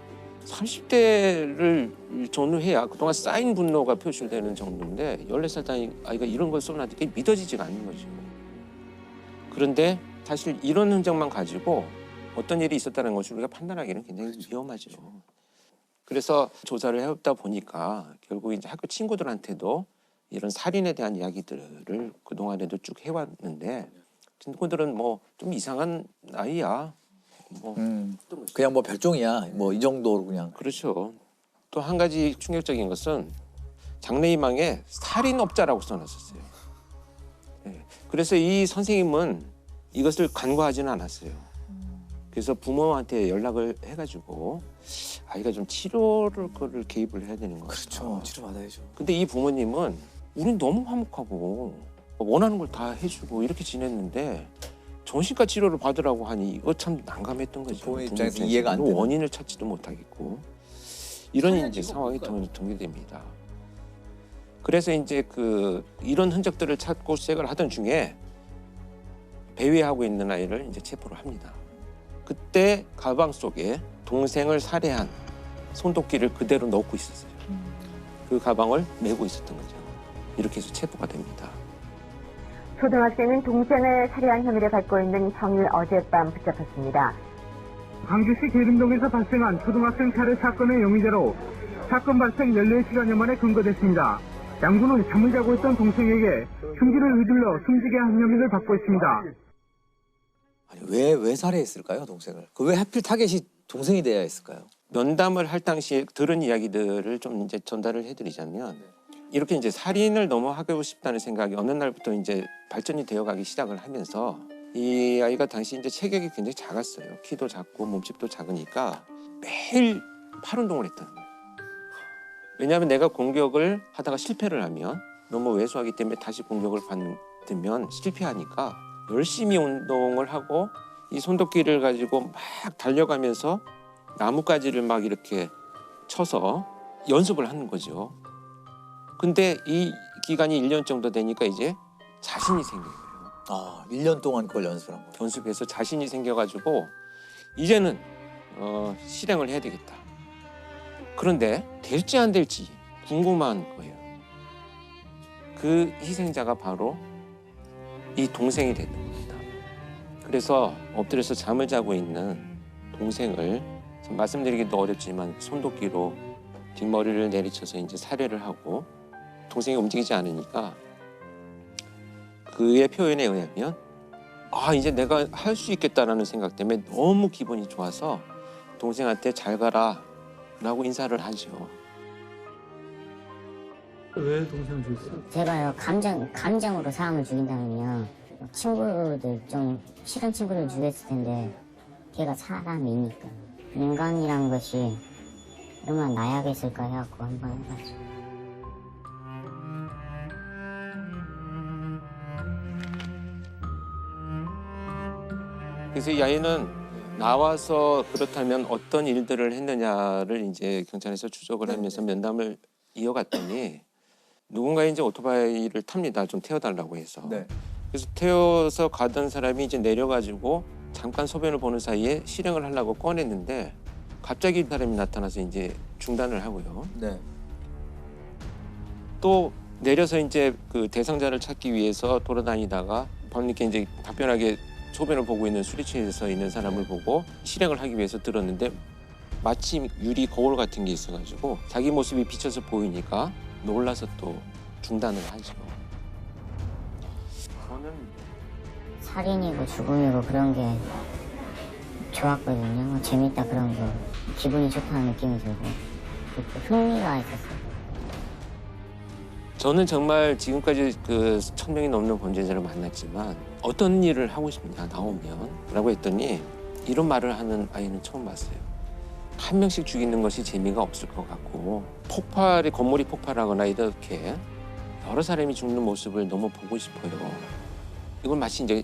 S9: 30대를 전후해야 그동안 쌓인 분노가 표출되는 정도인데 14살 아이가 이런 걸 쏘는데 그게 믿어지지가 않는 거죠. 그런데 사실 이런 흔적만 가지고 어떤 일이 있었다는 것을 우리가 판단하기는 굉장히 위험하죠. 그래서 조사를 해보다 보니까 결국 이제 학교 친구들한테도 이런 살인에 대한 이야기들을 그동안에도 쭉 해왔는데 친구들은 뭐 좀 이상한 아이야. 뭐
S1: 그냥 뭐 별종이야. 뭐 이 정도로 그냥.
S9: 그렇죠. 또 한 가지 충격적인 것은 장래희망에 살인업자라고 써놨었어요. 네. 그래서 이 선생님은 이것을 간과하지는 않았어요. 그래서 부모한테 연락을 해가지고 아이가 좀 치료를 개입을 해야 되는 거죠.
S1: 그렇죠. 치료 받아야죠.
S9: 근데 이 부모님은 우린 너무 화목하고 원하는 걸 다 해주고 이렇게 지냈는데 정신과 치료를 받으라고 하니 이거 참 난감했던 거죠.
S1: 부모 입장에서 이해가 안 되는.
S9: 원인을 찾지도 못하겠고 이런 이제 상황이 전개됩니다. 그래서 이제 이런 흔적들을 찾고 시작을 하던 중에 배회하고 있는 아이를 이제 체포를 합니다. 그때 가방 속에 동생을 살해한 손도끼를 그대로 넣고 있었어요. 그 가방을 메고 있었던 거죠. 이렇게 해서 체포가 됩니다.
S21: 초등학생은 동생을 살해한 혐의를 받고 있는 형이 어젯밤 붙잡혔습니다.
S22: 광주시 계림동에서 발생한 초등학생 살해 사건의 용의자로 사건 발생 14시간여 만에 검거됐습니다. 양군은 잠을 자고 있던 동생에게 흉기를 휘둘러 숨지게 한 혐의를 받고 있습니다.
S1: 아니, 왜 살해했을까요, 동생을? 왜 하필 타겟이 동생이 돼야 했을까요?
S9: 면담을 할 당시에 들은 이야기들을 좀 이제 전달을 해드리자면 이렇게 이제 살인을 너무 하고 싶다는 생각이 어느 날부터 이제 발전이 되어가기 시작을 하면서 이 아이가 당시 이제 체격이 굉장히 작았어요. 키도 작고 몸집도 작으니까 매일 팔 운동을 했다는 거예요. 왜냐하면 내가 공격을 하다가 실패를 하면 너무 왜소하기 때문에 다시 공격을 받으면 실패하니까 열심히 운동을 하고 이 손도끼를 가지고 막 달려가면서 나뭇가지를 막 이렇게 쳐서 연습을 하는 거죠. 근데 이 기간이 1년 정도 되니까 이제 자신이 생긴 거예요.
S1: 아, 1년 동안 그걸 연습을 한 거예요.
S9: 연습해서 자신이 생겨가지고 이제는 실행을 해야 되겠다. 그런데 될지 안 될지 궁금한 거예요. 그 희생자가 바로 이 동생이 됐던 겁니다. 그래서 엎드려서 잠을 자고 있는 동생을 말씀드리기도 어렵지만 손도끼로 뒷머리를 내리쳐서 이제 살해를 하고 동생이 움직이지 않으니까 그의 표현에 의하면 아 이제 내가 할 수 있겠다라는 생각 때문에 너무 기분이 좋아서 동생한테 잘 가라 라고 인사를 하죠.
S22: 왜 동생을 죽였어요?
S16: 제가요 감정으로 사람을 죽인다면요 친구들 좀 싫은 친구들 죽였을 텐데 걔가 사람이니까 인간이란 것이 얼마나 나약했을까 해갖고 한번 해봤죠.
S9: 그래서 이 아이는 나와서 그렇다면 어떤 일들을 했느냐를 이제 경찰에서 추적을 하면서 면담을 이어갔더니 누군가 이제 오토바이를 탑니다. 좀 태워달라고 해서.
S1: 네.
S9: 그래서 태워서 가던 사람이 이제 내려가지고 잠깐 소변을 보는 사이에 실행을 하려고 꺼냈는데 갑자기 사람이 나타나서 이제 중단을 하고요.
S1: 네.
S9: 또 내려서 이제 그 대상자를 찾기 위해서 돌아다니다가 밤늦게 이제 답변하게 소변을 보고 있는 술이 취해서 있는 사람을 보고 실행을 하기 위해서 들었는데 마침 유리 거울 같은 게 있어가지고 자기 모습이 비쳐서 보이니까 놀라서 또 중단을 하죠. 저는
S16: 살인이고 죽음이고 그런 게 좋았거든요. 재밌다 그런 거. 기분이 좋다는 느낌이 들고 흥미가 있었어요.
S9: 저는 정말 지금까지 그 1000명이 넘는 범죄자를 만났지만 어떤 일을 하고 싶냐 나오면 라고 했더니 이런 말을 하는 아이는 처음 봤어요. 한 명씩 죽이는 것이 재미가 없을 것 같고 건물이 폭발하거나 이렇게 여러 사람이 죽는 모습을 너무 보고 싶어요. 이건 마치 이제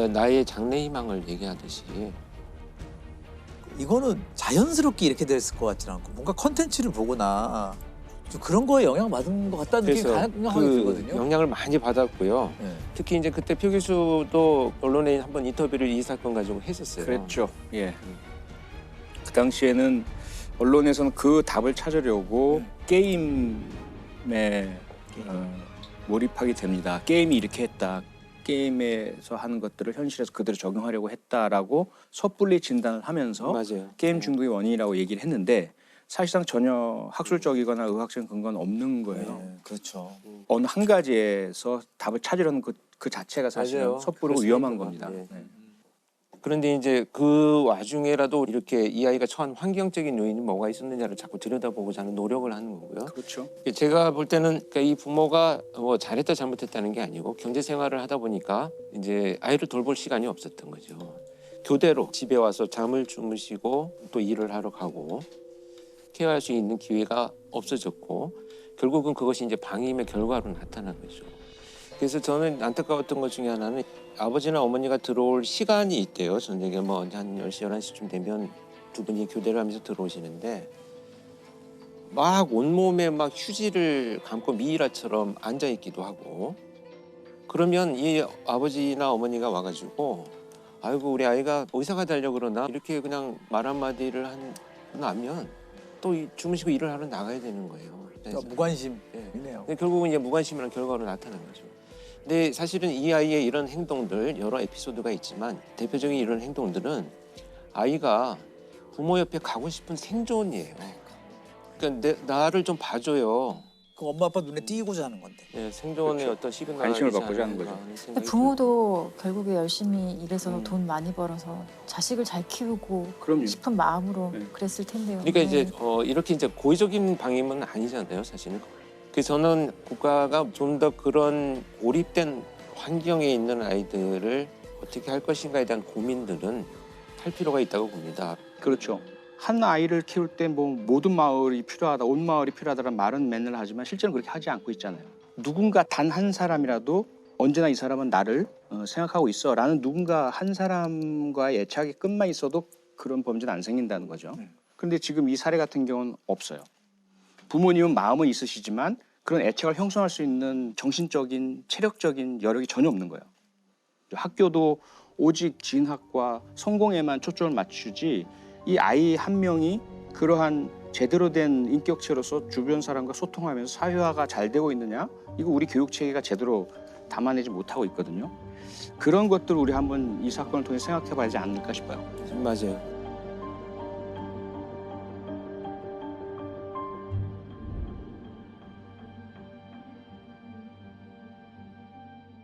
S9: 나의 장래 희망을 얘기하듯이
S1: 이거는 자연스럽게 이렇게 됐을 것 같지는 않고 뭔가 컨텐츠를 보거나 좀 그런 거에 영향받은 것 같다는 느낌이 강하게 들거든요.
S9: 영향을 많이 받았고요.
S1: 네.
S9: 특히 이제 그때 표 교수도 언론에 한번 인터뷰를 이 사건 가지고 했었어요.
S10: 그랬죠. 예. 그 당시에는 언론에서는 그 답을 찾으려고 게임에 몰입하게 됩니다. 게임이 이렇게 했다. 게임에서 하는 것들을 현실에서 그대로 적용하려고 했다라고 섣불리 진단을 하면서
S9: 맞아요.
S10: 게임 중독의 원인이라고 얘기를 했는데 사실상 전혀 학술적이거나 의학적인 근거는 없는 거예요.
S1: 네, 그렇죠.
S10: 어느 한 가지에서 답을 찾으려는 그 자체가 사실은
S9: 맞아요.
S10: 섣부르고 위험한 겁니다.
S9: 네. 그런데 이제 그 와중에라도 이렇게 이 아이가 처한 환경적인 요인이 뭐가 있었느냐를 자꾸 들여다보고자 하는 노력을 하는 거고요.
S10: 그렇죠.
S9: 제가 볼 때는 그러니까 이 부모가 뭐 잘했다 잘못했다는 게 아니고 경제 생활을 하다 보니까 이제 아이를 돌볼 시간이 없었던 거죠. 교대로 집에 와서 잠을 주무시고 또 일을 하러 가고 케어할 수 있는 기회가 없어졌고 결국은 그것이 이제 방임의 결과로 나타난 거죠. 그래서 저는 안타까웠던 것 중에 하나는 아버지나 어머니가 들어올 시간이 있대요. 저녁에 뭐 한 10시, 11시쯤 되면 두 분이 교대를 하면서 들어오시는데 막 온몸에 막 휴지를 감고 미이라처럼 앉아있기도 하고 그러면 이 아버지나 어머니가 와가지고 아이고 우리 아이가 의사가 되려고 그러나 이렇게 그냥 말 한마디를 하고 나면 또 주무시고 일을 하러 나가야 되는 거예요.
S1: 무관심이네요.
S9: 결국은 이제 무관심이라는 결과로 나타난 거죠. 근데 사실은 이 아이의 이런 행동들 여러 에피소드가 있지만 대표적인 이런 행동들은 아이가 부모 옆에 가고 싶은 생존이에요. 그러니까 나를 좀 봐줘요.
S1: 그 엄마 아빠 눈에 띄고자 하는 건데.
S9: 네, 생존의
S10: 그렇죠.
S9: 어떤 시그널이
S10: 관심을 받고자 하는 거죠.
S2: 근데 부모도 결국에 열심히 일해서 돈 많이 벌어서 자식을 잘 키우고
S10: 그럼요.
S2: 싶은 마음으로 그랬을 텐데요.
S9: 그러니까 이제
S2: 네.
S9: 이렇게 이제 고의적인 방임은 아니잖아요, 사실은. 그래서 저는 국가가 좀 더 그런 고립된 환경에 있는 아이들을 어떻게 할 것인가에 대한 고민들은 할 필요가 있다고 봅니다.
S10: 그렇죠. 한 아이를 키울 때 뭐 모든 마을이 필요하다, 온 마을이 필요하다는 말은 맨날 하지만 실제는 그렇게 하지 않고 있잖아요. 누군가 단 한 사람이라도 언제나 이 사람은 나를 생각하고 있어라는 누군가 한 사람과의 애착이 끝만 있어도 그런 범죄는 안 생긴다는 거죠. 그런데 지금 이 사례 같은 경우는 없어요. 부모님은 마음은 있으시지만 그런 애착을 형성할 수 있는 정신적인, 체력적인 여력이 전혀 없는 거예요. 학교도 오직 진학과 성공에만 초점을 맞추지 이 아이 한 명이 그러한 제대로 된 인격체로서 주변 사람과 소통하면서 사회화가 잘 되고 있느냐? 이거 우리 교육체계가 제대로 담아내지 못하고 있거든요. 그런 것들을 우리 한번 이 사건을 통해 생각해 봐야 하지 않을까 싶어요.
S9: 맞아요.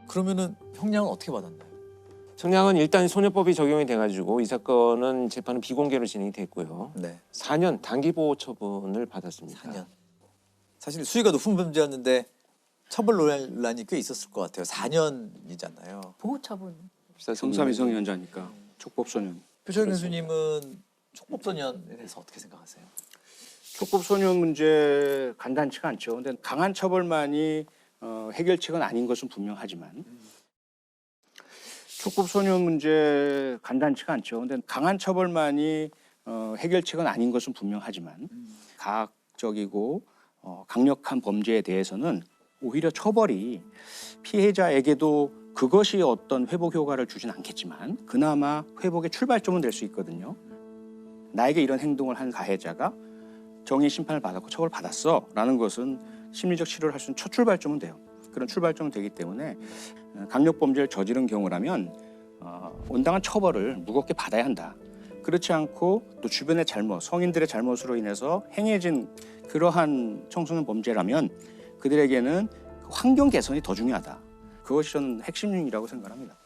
S1: 그러면은 형량은 어떻게 받았나요?
S9: 청량은 일단 소녀법이 적용이 돼가지고 이 사건은 재판은 비공개로 진행이 됐고요.
S1: 네.
S9: 4년 단기보호 처분을 받았습니다.
S1: 4년. 사실 수위가 높은 범죄였는데 처벌 논란이 꽤 있었을 것 같아요. 4년이잖아요.
S2: 보호처분.
S10: 성삼위성연자니까 촉법소년.
S1: 표철 교수님은 촉법소년에 대해서 어떻게 생각하세요?
S10: 촉법소년 문제 간단치가 않죠. 근데 강한 처벌만이 해결책은 아닌 것은 분명하지만 촉법소년 문제 간단치가 않죠. 근데 강한 처벌만이 해결책은 아닌 것은 분명하지만 가학적이고 강력한 범죄에 대해서는 오히려 처벌이 피해자에게도 그것이 어떤 회복 효과를 주진 않겠지만 그나마 회복의 출발점은 될 수 있거든요. 나에게 이런 행동을 한 가해자가 정의 심판을 받았고 처벌받았어 라는 것은 심리적 치료를 할 수 있는 첫 출발점은 돼요. 그런 출발점은 되기 때문에 강력범죄를 저지른 경우라면 온당한 처벌을 무겁게 받아야 한다. 그렇지 않고 또 주변의 잘못, 성인들의 잘못으로 인해서 행해진 그러한 청소년 범죄라면 그들에게는 환경 개선이 더 중요하다. 그것이 저는 핵심이라고 생각합니다.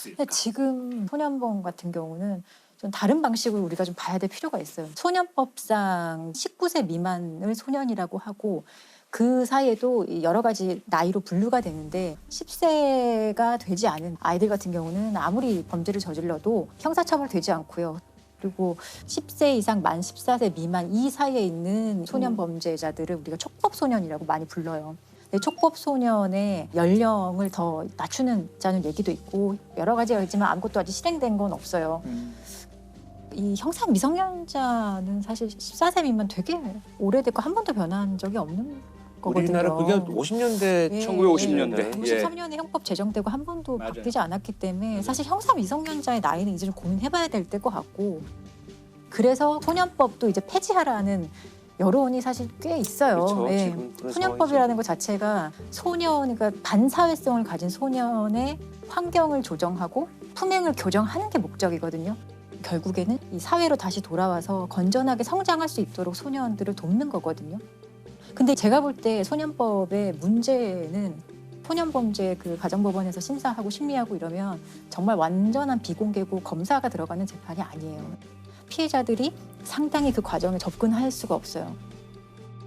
S2: 근데 지금 소년범 같은 경우는 좀 다른 방식으로 우리가 좀 봐야 될 필요가 있어요. 소년법상 19세 미만을 소년이라고 하고 그 사이에도 여러 가지 나이로 분류가 되는데 10세가 되지 않은 아이들 같은 경우는 아무리 범죄를 저질러도 형사처벌되지 않고요. 그리고 10세 이상 만 14세 미만 이 사이에 있는 소년 범죄자들을 우리가 촉법소년이라고 많이 불러요. 촉법소년의 연령을 더 낮추는 얘기도 있고 여러 가지가 있지만 아무것도 아직 실행된 건 없어요. 이 형사 미성년자는 사실 14세 미만 되게 오래됐고 한 번도 변한 적이 없는 거거든요.
S9: 우리나라 그게 50년대,
S10: 1950년대.
S2: 53년에 형법 제정되고 한 번도 바뀌지 않았기 때문에 사실 형사 미성년자의 나이는 이제 좀 고민해봐야 될 때일 것 같고 그래서 소년법도 이제 폐지하라는 여론이 사실 꽤 있어요.
S9: 그렇죠.
S2: 예.
S9: 지금 그런
S2: 소년법이라는 것 자체가 그러니까 반사회성을 가진 소년의 환경을 조정하고 품행을 교정하는 게 목적이거든요. 결국에는 이 사회로 다시 돌아와서 건전하게 성장할 수 있도록 소년들을 돕는 거거든요. 근데 제가 볼 때 소년법의 문제는 소년범죄 그 가정법원에서 심사하고 심리하고 이러면 정말 완전한 비공개고 검사가 들어가는 재판이 아니에요. 피해자들이 상당히 그 과정에 접근할 수가 없어요.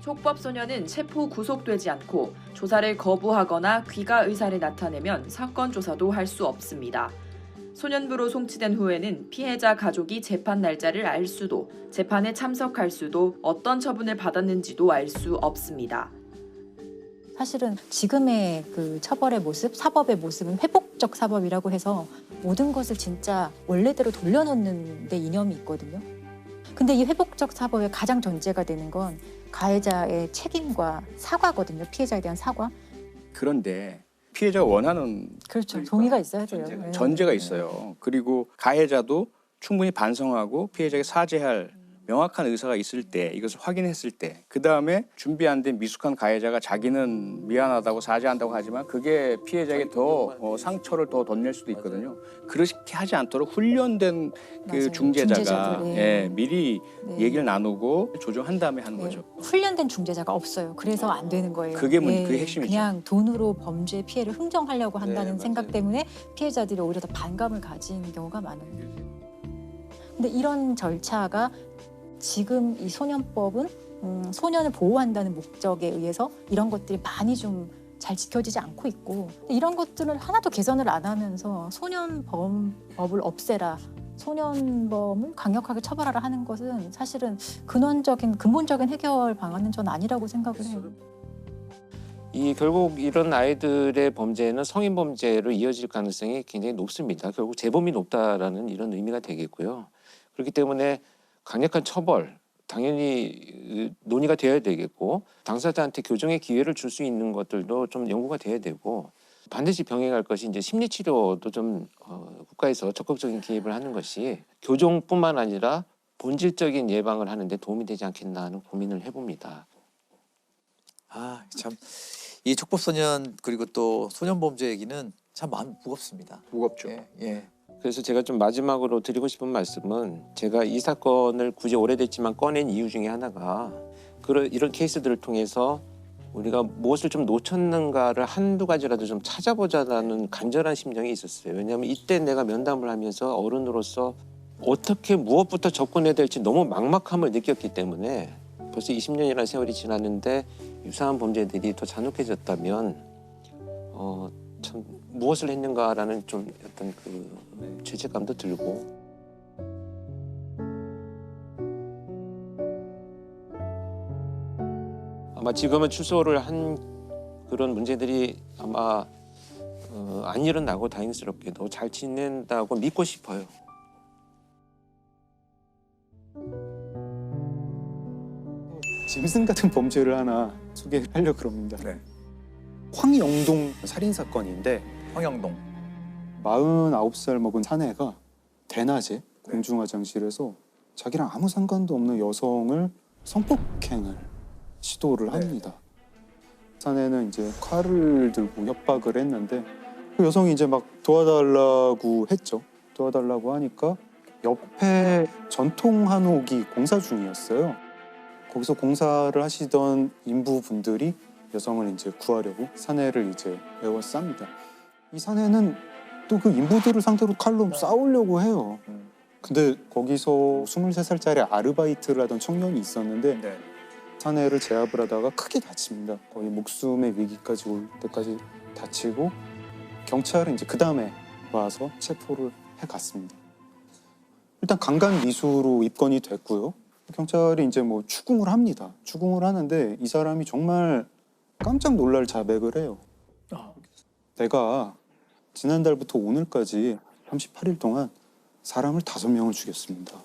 S3: 촉법소년은 체포 구속되지 않고 조사를 거부하거나 귀가 의사를 나타내면 사건 조사도 할 수 없습니다. 소년부로 송치된 후에는 피해자 가족이 재판 날짜를 알 수도, 재판에 참석할 수도, 어떤 처분을 받았는지도 알 수 없습니다.
S2: 사실은 지금의 그 처벌의 모습, 사법의 모습은 회복적 사법이라고 해서 모든 것을 진짜 원래대로 돌려놓는 데 이념이 있거든요. 근데 이 회복적 사법의 가장 전제가 되는 건 가해자의 책임과 사과거든요. 피해자에 대한 사과.
S10: 그런데 피해자가 원하는
S2: 그렇죠. 동의가 있어야 돼요.
S10: 전제가 있어요. 그리고 가해자도 충분히 반성하고 피해자에게 사죄할 명확한 의사가 있을 때 이것을 확인했을 때 그 다음에 준비 안 된 미숙한 가해자가 자기는 미안하다고 사죄한다고 하지만 그게 피해자에게 더 상처를 더 덧낼 수도 있거든요. 그렇게 하지 않도록 훈련된 그 중재자가
S2: 중재자들,
S10: 미리 얘기를 나누고 조정한 다음에 하는 거죠.
S2: 훈련된 중재자가 없어요. 그래서 안 되는 거예요.
S10: 그게 그게 핵심이죠.
S2: 그냥 돈으로 범죄 피해를 흥정하려고 한다는 생각 때문에 피해자들이 오히려 더 반감을 가진 경우가 많아요. 근데 이런 절차가 지금 이 소년법은 소년을 보호한다는 목적에 의해서 이런 것들이 많이 좀 잘 지켜지지 않고 있고 이런 것들을 하나도 개선을 안 하면서 소년범법을 없애라, 소년범을 강력하게 처벌하라 하는 것은 사실은 근본적인 해결 방안은 전 아니라고 생각을 해요.
S9: 결국 이런 아이들의 범죄는 성인 범죄로 이어질 가능성이 굉장히 높습니다. 결국 재범이 높다라는 이런 의미가 되겠고요. 그렇기 때문에 강력한 처벌, 당연히 논의가 되어야 되겠고 당사자한테 교정의 기회를 줄 수 있는 것들도 좀 연구가 돼야 되고 반드시 병행할 것이 이제 심리치료도 좀 국가에서 적극적인 개입을 하는 것이 교정뿐만 아니라 본질적인 예방을 하는 데 도움이 되지 않겠나 하는 고민을 해봅니다.
S1: 참 이 촉법소년 그리고 또 소년범죄 얘기는 참 마음 무겁습니다.
S10: 무겁죠.
S1: 예.
S9: 그래서 제가 좀 마지막으로 드리고 싶은 말씀은 제가 이 사건을 굳이 오래됐지만 꺼낸 이유 중에 하나가 이런 케이스들을 통해서 우리가 무엇을 좀 놓쳤는가를 한두 가지라도 좀 찾아보자라는 간절한 심정이 있었어요. 왜냐하면 이때 내가 면담을 하면서 어른으로서 어떻게 무엇부터 접근해야 될지 너무 막막함을 느꼈기 때문에 벌써 20년이라는 세월이 지났는데 유사한 범죄들이 더 잔혹해졌다면 참 무엇을 했는가라는 좀 어떤 그 죄책감도 들고 아마 지금은 출소를 한 그런 문제들이 아마 안 일어나고 다행스럽게도 잘 지낸다고 믿고 싶어요.
S4: 짐승 같은 범죄를 하나 소개를 하려고 합니다. 황영동 살인 사건인데
S1: 황영동
S4: 49살 먹은 사내가 대낮에 공중화장실에서 자기랑 아무 상관도 없는 여성을 성폭행을 시도를 합니다. 사내는 이제 칼을 들고 협박을 했는데 그 여성이 이제 막 도와달라고 했죠. 도와달라고 하니까 옆에 전통 한옥이 공사 중이었어요. 거기서 공사를 하시던 인부분들이 여성을 이제 구하려고 사내를 이제 에워쌉니다. 이 사내는 또 그 인부들을 상대로 칼로 싸우려고 해요. 근데 거기서 23살짜리 아르바이트를 하던 청년이 있었는데 사내를 제압을 하다가 크게 다칩니다. 거의 목숨의 위기까지 올 때까지 다치고 경찰은 이제 그 다음에 와서 체포를 해갔습니다. 일단 강간 미수로 입건이 됐고요. 경찰이 이제 뭐 추궁을 합니다. 추궁을 하는데 이 사람이 정말 깜짝 놀랄 자백을 해요. 내가 지난달부터 오늘까지 38일 동안 사람을 5명을 죽였습니다.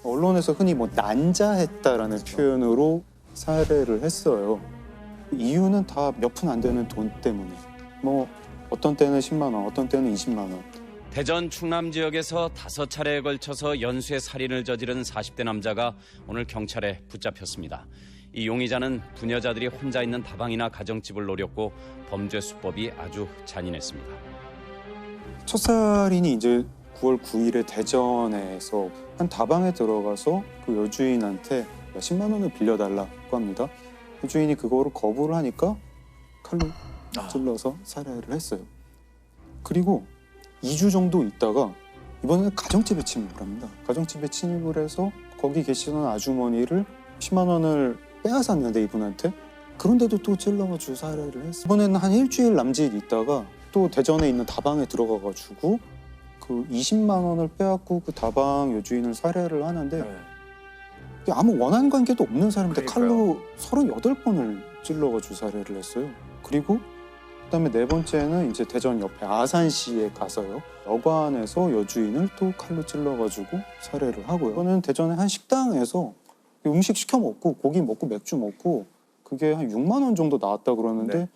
S4: 언론에서 흔히 뭐 난자했다라는 표현으로 살해를 했어요. 이유는 다 몇 푼 안 되는 돈 때문에. 뭐 어떤 때는 10만 원, 어떤 때는 20만 원.
S6: 대전 충남 지역에서 5차례에 걸쳐서 연쇄 살인을 저지른 40대 남자가 오늘 경찰에 붙잡혔습니다. 이 용의자는 부녀자들이 혼자 있는 다방이나 가정집을 노렸고 범죄 수법이 아주 잔인했습니다.
S4: 첫 살인이 이제 9월 9일에 대전에서 한 다방에 들어가서 그 여주인한테 10만 원을 빌려달라고 합니다. 여주인이 그거를 거부를 하니까 칼로 찔러서 살해를 했어요. 그리고 2주 정도 있다가 이번에는 가정집에 침입을 합니다. 가정집에 침입을 해서 거기 계시던 아주머니를 10만 원을 빼앗았는데 이분한테 그런데도 또 찔러가지고 살해를 했어요. 이번에는 한 일주일 남짓 있다가 또 대전에 있는 다방에 들어가가지고 그 20만 원을 빼앗고 그 다방 여주인을 살해를 하는데 아무 원한 관계도 없는 사람인데 칼로 38번을 찔러가지고 살해를 했어요. 그리고 그다음에 네 번째는 이제 대전 옆에 아산시에 가서요. 여관에서 여주인을 또 칼로 찔러가지고 살해를 하고요. 이거는 대전의 한 식당에서 음식 시켜 먹고 고기 먹고 맥주 먹고 그게 한 6만 원 정도 나왔다 그러는데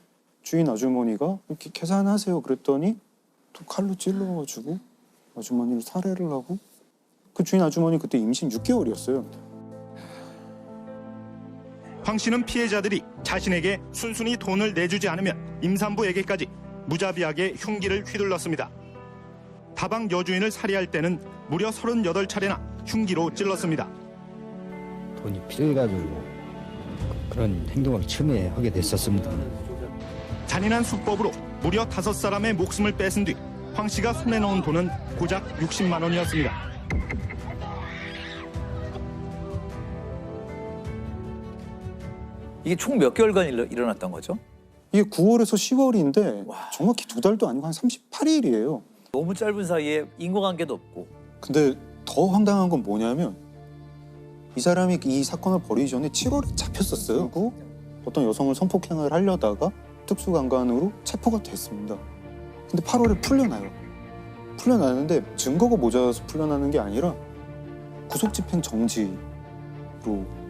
S4: 주인 아주머니가 이렇게 계산하세요 그랬더니 또 칼로 찔러가지고 아주머니를 살해를 하고 그 주인 아주머니 그때 임신 6개월이었어요.
S17: 황 씨는 피해자들이 자신에게 순순히 돈을 내주지 않으면 임산부에게까지 무자비하게 흉기를 휘둘렀습니다. 다방 여주인을 살해할 때는 무려 38차례나 흉기로 찔렀습니다.
S5: 돈이 필요해가지고 그런 행동을 처음에 하게 됐었습니다.
S17: 잔인한 수법으로 무려 5사람의 목숨을 뺏은 뒤 황 씨가 손에 넣은 돈은 고작 60만 원이었습니다.
S1: 이게 총 몇 개월간 일어났던 거죠?
S4: 이게 9월에서 10월인데 정확히 2달도 아니고 한 38일이에요.
S1: 너무 짧은 사이에 인과관계도 없고.
S4: 근데 더 황당한 건 뭐냐면 이 사람이 이 사건을 벌이기 전에 7월에 잡혔었어요. 그리고 어떤 여성을 성폭행을 하려다가 특수강간으로 체포가 됐습니다. 근데 8월에 풀려나요. 풀려나는데 증거가 모자라서 풀려나는 게 아니라 구속집행 정지로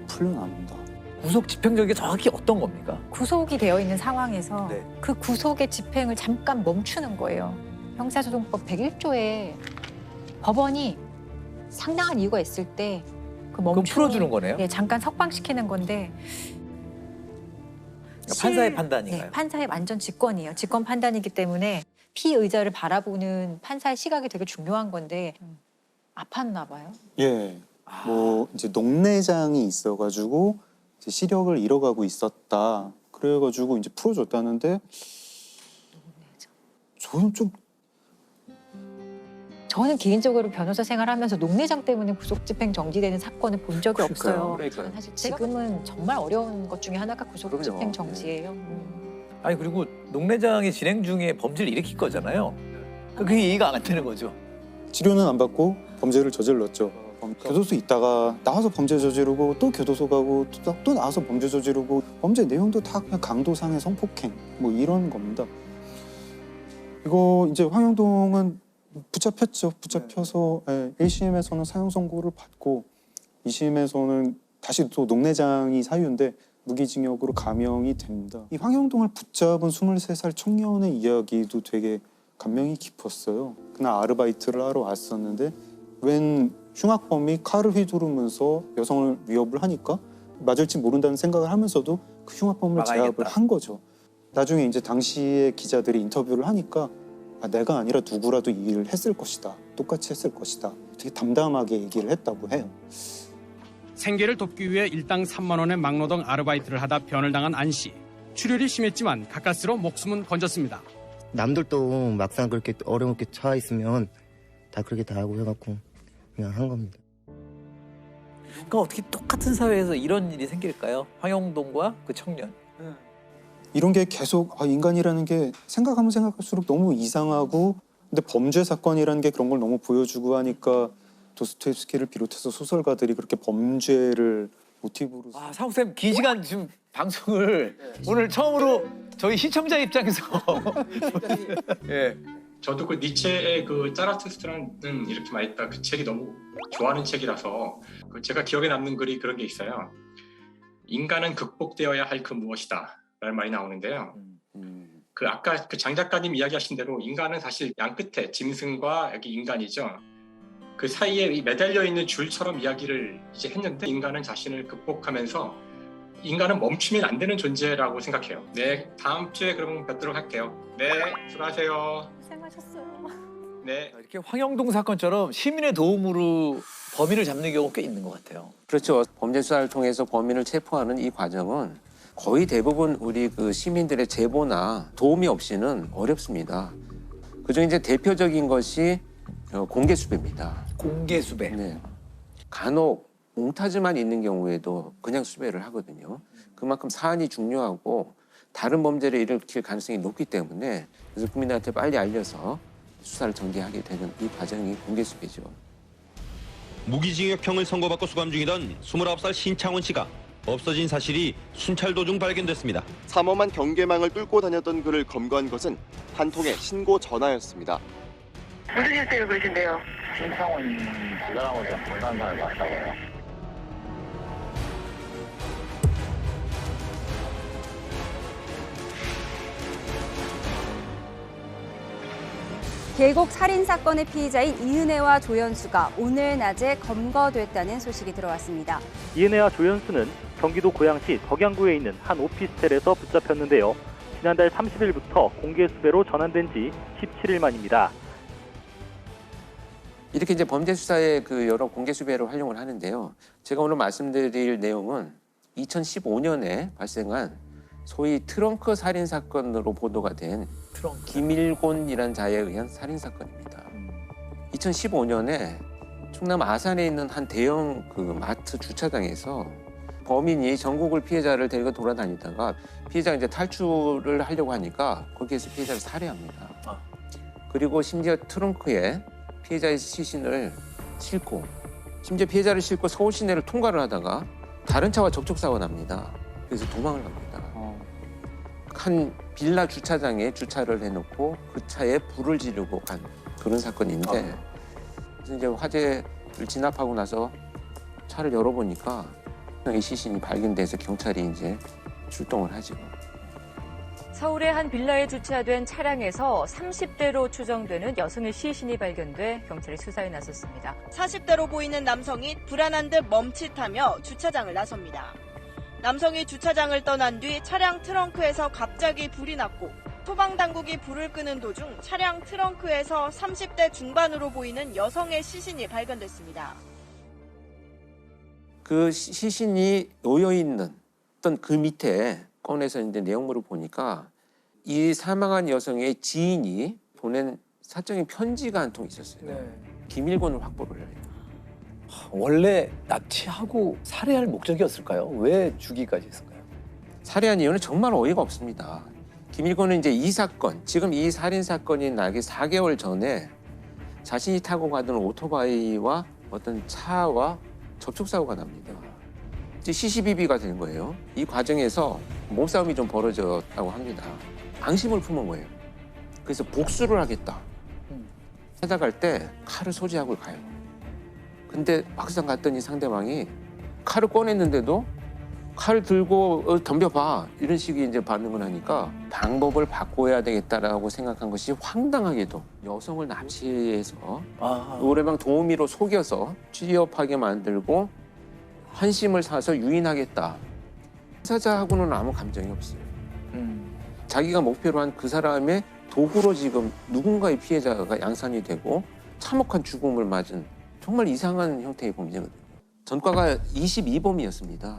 S4: 풀려납니다.
S1: 구속 집행정지가 정확히 어떤 겁니까?
S2: 구속이 되어 있는 상황에서
S1: 네.
S2: 그 구속의 집행을 잠깐 멈추는 거예요. 형사소송법 101조에 법원이 상당한 이유가 있을 때 그
S1: 그럼 풀어주는 거네요?
S2: 네, 잠깐 석방시키는 건데
S1: 그러니까 판사의 판단인가요?
S2: 네, 판사의 완전 직권이에요. 직권 판단이기 때문에 피의자를 바라보는 판사의 시각이 되게 중요한 건데 아팠나 봐요.
S4: 예, 뭐 이제 녹내장이 있어가지고 이제 시력을 잃어가고 있었다. 그래가지고 이제 풀어줬다는데
S2: 저는 개인적으로 변호사 생활하면서 녹내장 때문에 구속집행 정지되는 사건을 본 적이 없어요.
S1: 그러니까요.
S2: 사실 지금은 정말 어려운 것 중에 하나가 구속집행 정지예요.
S1: 아니 그리고 녹내장이 진행 중에 범죄를 일으킬 거잖아요. 그게 이해가 안 되는 거죠.
S4: 치료는 안 받고 범죄를 저질렀죠. 교도소 있다가 나와서 범죄 저지르고 또 교도소 가고 또 나와서 범죄 저지르고 범죄 내용도 다 그냥 강도상의 성폭행 뭐 이런 겁니다. 이거 이제 황영동은 붙잡혔죠. 붙잡혀서 1심에서는 사형 선고를 받고 2심에서는 다시 또 녹내장이 사유인데 무기징역으로 감형이 됩니다. 이 황영동을 붙잡은 23살 청년의 이야기도 되게 감명이 깊었어요. 그날 아르바이트를 하러 왔었는데 웬 흉악범이 칼을 휘두르면서 여성을 위협을 하니까 맞을지 모른다는 생각을 하면서도 그 흉악범을 제압을 한 거죠. 나중에 이제 당시에 기자들이 인터뷰를 하니까 내가 아니라 누구라도 이 일을 했을 것이다. 똑같이 했을 것이다. 되게 담담하게 얘기를 했다고 해요.
S7: 생계를 돕기 위해 일당 3만 원의 막노동 아르바이트를 하다 변을 당한 안 씨. 출혈이 심했지만 가까스로 목숨은 건졌습니다.
S23: 남들도 막상 그렇게 어렵게 처해 있으면 다 그렇게 다 하고 해갖고 그냥 한 겁니다.
S1: 그러니까 어떻게 똑같은 사회에서 이런 일이 생길까요? 황영동과 그 청년.
S4: 이런 게 계속 인간이라는 게 생각하면 생각할수록 너무 이상하고 근데 범죄 사건이라는 게 그런 걸 너무 보여주고 하니까 도스토옙스키를 비롯해서 소설가들이 그렇게 범죄를 모티브로
S1: 상욱쌤 긴 시간 지금 방송을 오늘 처음으로 저희 시청자 입장에서
S24: 예. 저도 그 니체의 그 짜라투스트라는 이렇게 말했다 그 책이 너무 좋아하는 책이라서 제가 기억에 남는 글이 그런 게 있어요. 인간은 극복되어야 할 그 무엇이다 라는 말이 나오는데요. 그 아까 그 장 작가님 이야기하신 대로 인간은 사실 양 끝에 짐승과 여기 인간이죠. 그 사이에 매달려 있는 줄처럼 이야기를 이제 했는데 인간은 자신을 극복하면서 인간은 멈추면 안 되는 존재라고 생각해요. 네, 다음 주에 그럼 뵙도록 할게요. 네, 수고하세요.
S2: 고생하셨어요.
S24: 네.
S1: 이렇게 황영동 사건처럼 시민의 도움으로 범인을 잡는 경우가 꽤 있는 것 같아요.
S9: 그렇죠. 범죄 수사를 통해서 범인을 체포하는 이 과정은 거의 대부분 우리 그 시민들의 제보나 도움이 없이는 어렵습니다. 그중에 이제 대표적인 것이 공개 수배입니다.
S1: 공개 수배.
S9: 네. 간혹 몽타주만 있는 경우에도 그냥 수배를 하거든요. 그만큼 사안이 중요하고 다른 범죄를 일으킬 가능성이 높기 때문에 그래서 국민한테 빨리 알려서 수사를 전개하게 되는 이 과정이 공개 수배죠.
S25: 무기징역형을 선고받고 수감 중이던 29살 신창원 씨가 없어진 사실이 순찰 도중 발견됐습니다.
S26: 삼엄한 경계망을 뚫고 다녔던 그를 검거한 것은 한 통의 신고 전화였습니다.
S27: 무슨 실세를 그러신데요? 신창원 부자라고 좀 불쌍한 사람이 맞다고요.
S11: 계곡 살인 사건의 피의자인 이은혜와 조연수가 오늘 낮에 검거됐다는 소식이 들어왔습니다.
S12: 이은혜와 조연수는 경기도 고양시 덕양구에 있는 한 오피스텔에서 붙잡혔는데요. 지난달 30일부터 공개 수배로 전환된 지 17일 만입니다.
S9: 이렇게 이제 범죄 수사에 그 여러 공개 수배를 활용을 하는데요. 제가 오늘 말씀드릴 내용은 2015년에 발생한 소위 트렁크 살인 사건으로 보도가 된 김일곤이라는 자에 의한 살인 사건입니다. 2015년에 충남 아산에 있는 한 대형 그 마트 주차장에서 범인이 전국을 피해자를 데리고 돌아다니다가 피해자가 이제 탈출을 하려고 하니까 거기에서 피해자를 살해합니다. 그리고 심지어 트렁크에 피해자의 시신을 싣고 심지어 피해자를 싣고 서울 시내를 통과를 하다가 다른 차와 접촉사고가 납니다. 그래서 도망을 갑니다. 한 빌라 주차장에 주차를 해놓고 그 차에 불을 지르고 간 그런 사건인데 그래서 이제 화재를 진압하고 나서 차를 열어보니까 이 시신이 발견돼서 경찰이 이제 출동을 하죠.
S13: 서울의 한 빌라에 주차된 차량에서 30대로 추정되는 여성의 시신이 발견돼 경찰이 수사에 나섰습니다.
S15: 40대로 보이는 남성이 불안한 듯 멈칫하며 주차장을 나섭니다. 남성이 주차장을 떠난 뒤 차량 트렁크에서 갑자기 불이 났고 소방당국이 불을 끄는 도중 차량 트렁크에서 30대 중반으로 보이는 여성의 시신이 발견됐습니다.
S9: 그 시신이 놓여있는 어떤 그 밑에 꺼내서 이제 내용물을 보니까 이 사망한 여성의 지인이 보낸 사적인 편지가 한 통 있었어요. 김일곤을 확보를 해요.
S1: 원래 납치하고 살해할 목적이었을까요? 왜 죽이까지 했을까요?
S9: 살해한 이유는 정말 어이가 없습니다. 김일곤은 이제 이 사건, 지금 이 살인 사건이 나기 4개월 전에 자신이 타고 가던 오토바이와 어떤 차와 접촉사고가 납니다. 이제 시시비비가 된 거예요. 이 과정에서 몸싸움이 좀 벌어졌다고 합니다. 앙심을 품은 거예요. 그래서 복수를 하겠다. 찾아갈 때 칼을 소지하고 가요. 근데 막상 갔더니 상대방이 칼을 꺼냈는데도 칼을 들고 덤벼봐 이런 식의 이제 반응을 하니까 방법을 바꿔야 되겠다라고 생각한 것이 황당하게도 여성을 납치해서 노래방 도우미로 속여서 취업하게 만들고 환심을 사서 유인하겠다. 사자하고는 아무 감정이 없어요. 자기가 목표로 한 그 사람의 도구로 지금 누군가의 피해자가 양산이 되고 참혹한 죽음을 맞은 정말 이상한 형태의 범죄거든요. 전과가 22범이었습니다.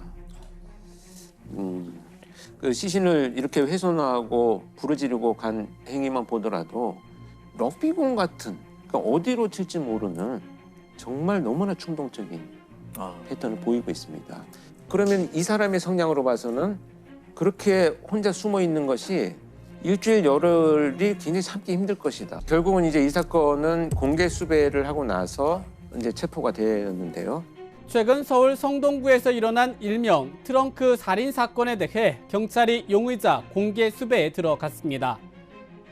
S9: 그 시신을 이렇게 훼손하고 부르지르고 간 행위만 보더라도 럭비공 같은 그러니까 어디로 튈지 모르는 정말 너무나 충동적인 패턴을 보이고 있습니다. 그러면 이 사람의 성향으로 봐서는 그렇게 혼자 숨어 있는 것이 일주일 열흘이 굉장히 참기 힘들 것이다. 결국은 이제 이 사건은 공개 수배를 하고 나서 이제 체포가 되었는데요.
S18: 최근 서울 성동구에서 일어난 일명 트렁크 살인 사건에 대해 경찰이 용의자 공개 수배에 들어갔습니다.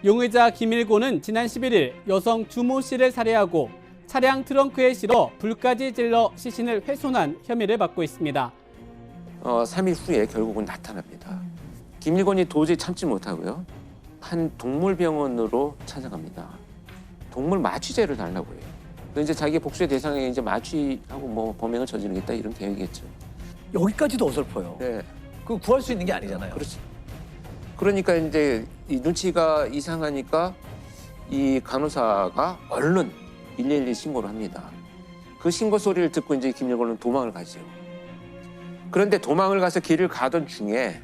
S18: 용의자 김일곤은 지난 11일 여성 주모 씨를 살해하고 차량 트렁크에 실어 불까지 질러 시신을 훼손한 혐의를 받고 있습니다.
S9: 3일 후에 결국은 나타납니다. 김일곤이 도저히 참지 못하고요. 한 동물병원으로 찾아갑니다. 동물 마취제를 달라고 해요. 이제 자기 복수의 대상에 이제 마취하고 뭐 범행을 저지르겠다 이런 계획이겠죠.
S1: 여기까지도 어설퍼요.
S9: 네.
S1: 그 구할 수 있는 게 아니잖아요.
S9: 그렇지. 그러니까 이제 이 눈치가 이상하니까 이 간호사가 얼른 112 신고를 합니다. 그 신고 소리를 듣고 이제 김일곤은 도망을 가죠. 그런데 도망을 가서 길을 가던 중에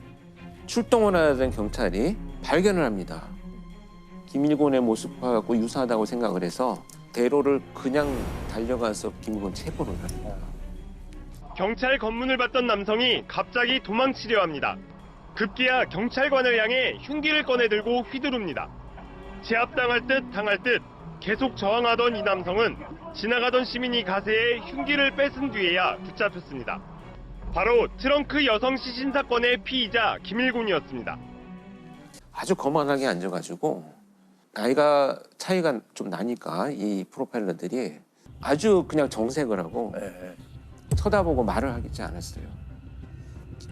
S9: 출동을 하던 경찰이 발견을 합니다. 김일곤의 모습하고 유사하다고 생각을 해서 대로를 그냥 달려가서 김일곤 체포를 합니다.
S19: 경찰 검문을 받던 남성이 갑자기 도망치려 합니다. 급기야 경찰관을 향해 흉기를 꺼내들고 휘두릅니다. 제압당할 듯 당할 듯 계속 저항하던 이 남성은 지나가던 시민이 가세에 흉기를 뺏은 뒤에야 붙잡혔습니다. 바로 트렁크 여성 시신 사건의 피의자 김일곤이었습니다.
S9: 아주 거만하게 앉아가지고 나이가 차이가 좀 나니까 이 프로파일러들이 아주 그냥 정색을 하고 쳐다보고 말을 하지 않았어요.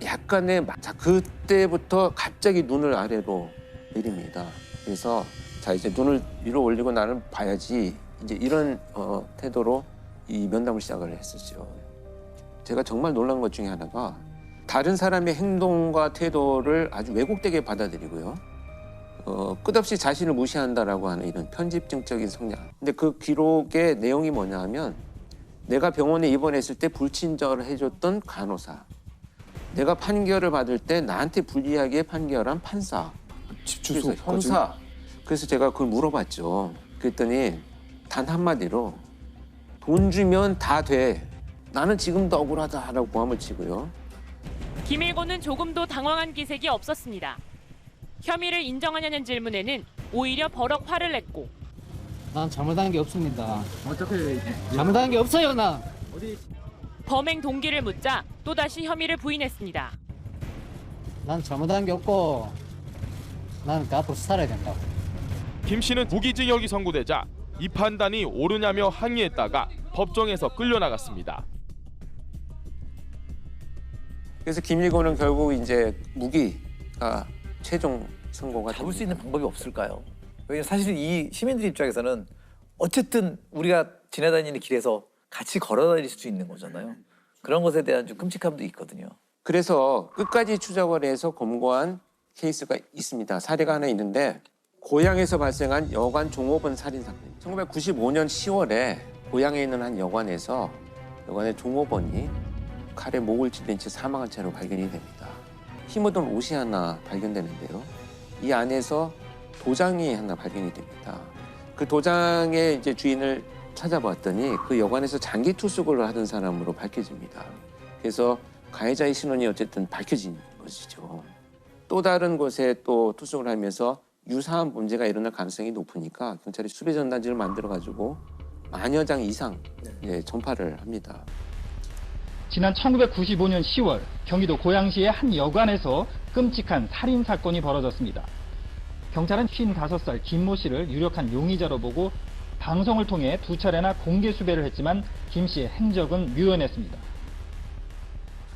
S9: 약간의 그때부터 갑자기 눈을 아래로 내립니다. 그래서 자 이제 눈을 위로 올리고 나는 봐야지 이제 이런 태도로 이 면담을 시작을 했었죠. 제가 정말 놀란 것 중에 하나가 다른 사람의 행동과 태도를 아주 왜곡되게 받아들이고요. 끝없이 자신을 무시한다라고 하는 이런 편집증적인 성향. 근데 그 기록의 내용이 뭐냐 하면 내가 병원에 입원했을 때 불친절을 해줬던 간호사, 내가 판결을 받을 때 나한테 불리하게 판결한 판사, 그래서 형사. 그래서 제가 그걸 물어봤죠. 그랬더니 단 한마디로 돈 주면 다 돼. 나는 지금도 억울하다라고 고함을 치고요.
S3: 김일곤은 조금도 당황한 기색이 없었습니다. 혐의를 인정하냐는 질문에는 오히려 버럭 화를 냈고
S8: 난 잘못한 게 없습니다. 어차피 잘못한 게 없어요, 나.
S3: 범행 동기를 묻자 또다시 혐의를 부인했습니다.
S8: 난 잘못한 게 없고 나는 그 앞으로 살아야 된다고.
S14: 김 씨는 무기징역이 선고되자 이 판단이 옳으냐며 항의했다가 법정에서 끌려나갔습니다.
S9: 그래서 김일곤은 결국 이제 무기가 최종 선고가
S1: 잡을 수 있는 방법이 없을까요? 왜냐면 사실 이 시민들 입장에서는 어쨌든 우리가 지나다니는 길에서 같이 걸어다닐 수 있는 거잖아요. 그런 것에 대한 좀 끔찍함도 있거든요.
S9: 그래서 끝까지 추적을 해서 검거한 케이스가 있습니다. 사례가 하나 있는데 고향에서 발생한 여관 종업원 살인 사건. 1995년 10월에 고향에 있는 한 여관에서 여관의 종업원이 칼에 목을 찔린 채 사망한 채로 발견이 됩니다. 피 묻은 옷이 하나 발견되는데요. 이 안에서 도장이 하나 발견이 됩니다. 그 도장의 이제 주인을 찾아봤더니 그 여관에서 장기 투숙을 하던 사람으로 밝혀집니다. 그래서 가해자의 신원이 어쨌든 밝혀진 것이죠. 또 다른 곳에 또 투숙을 하면서 유사한 범죄가 일어날 가능성이 높으니까 경찰이 수배 전단지를 만들어가지고 10,000여 장 이상 전파를 합니다.
S16: 지난 1995년 10월 경기도 고양시의 한 여관에서 끔찍한 살인 사건이 벌어졌습니다. 경찰은 55살 김모 씨를 유력한 용의자로 보고 방송을 통해 2차례나 공개 수배를 했지만 김 씨의 행적은 묘연했습니다.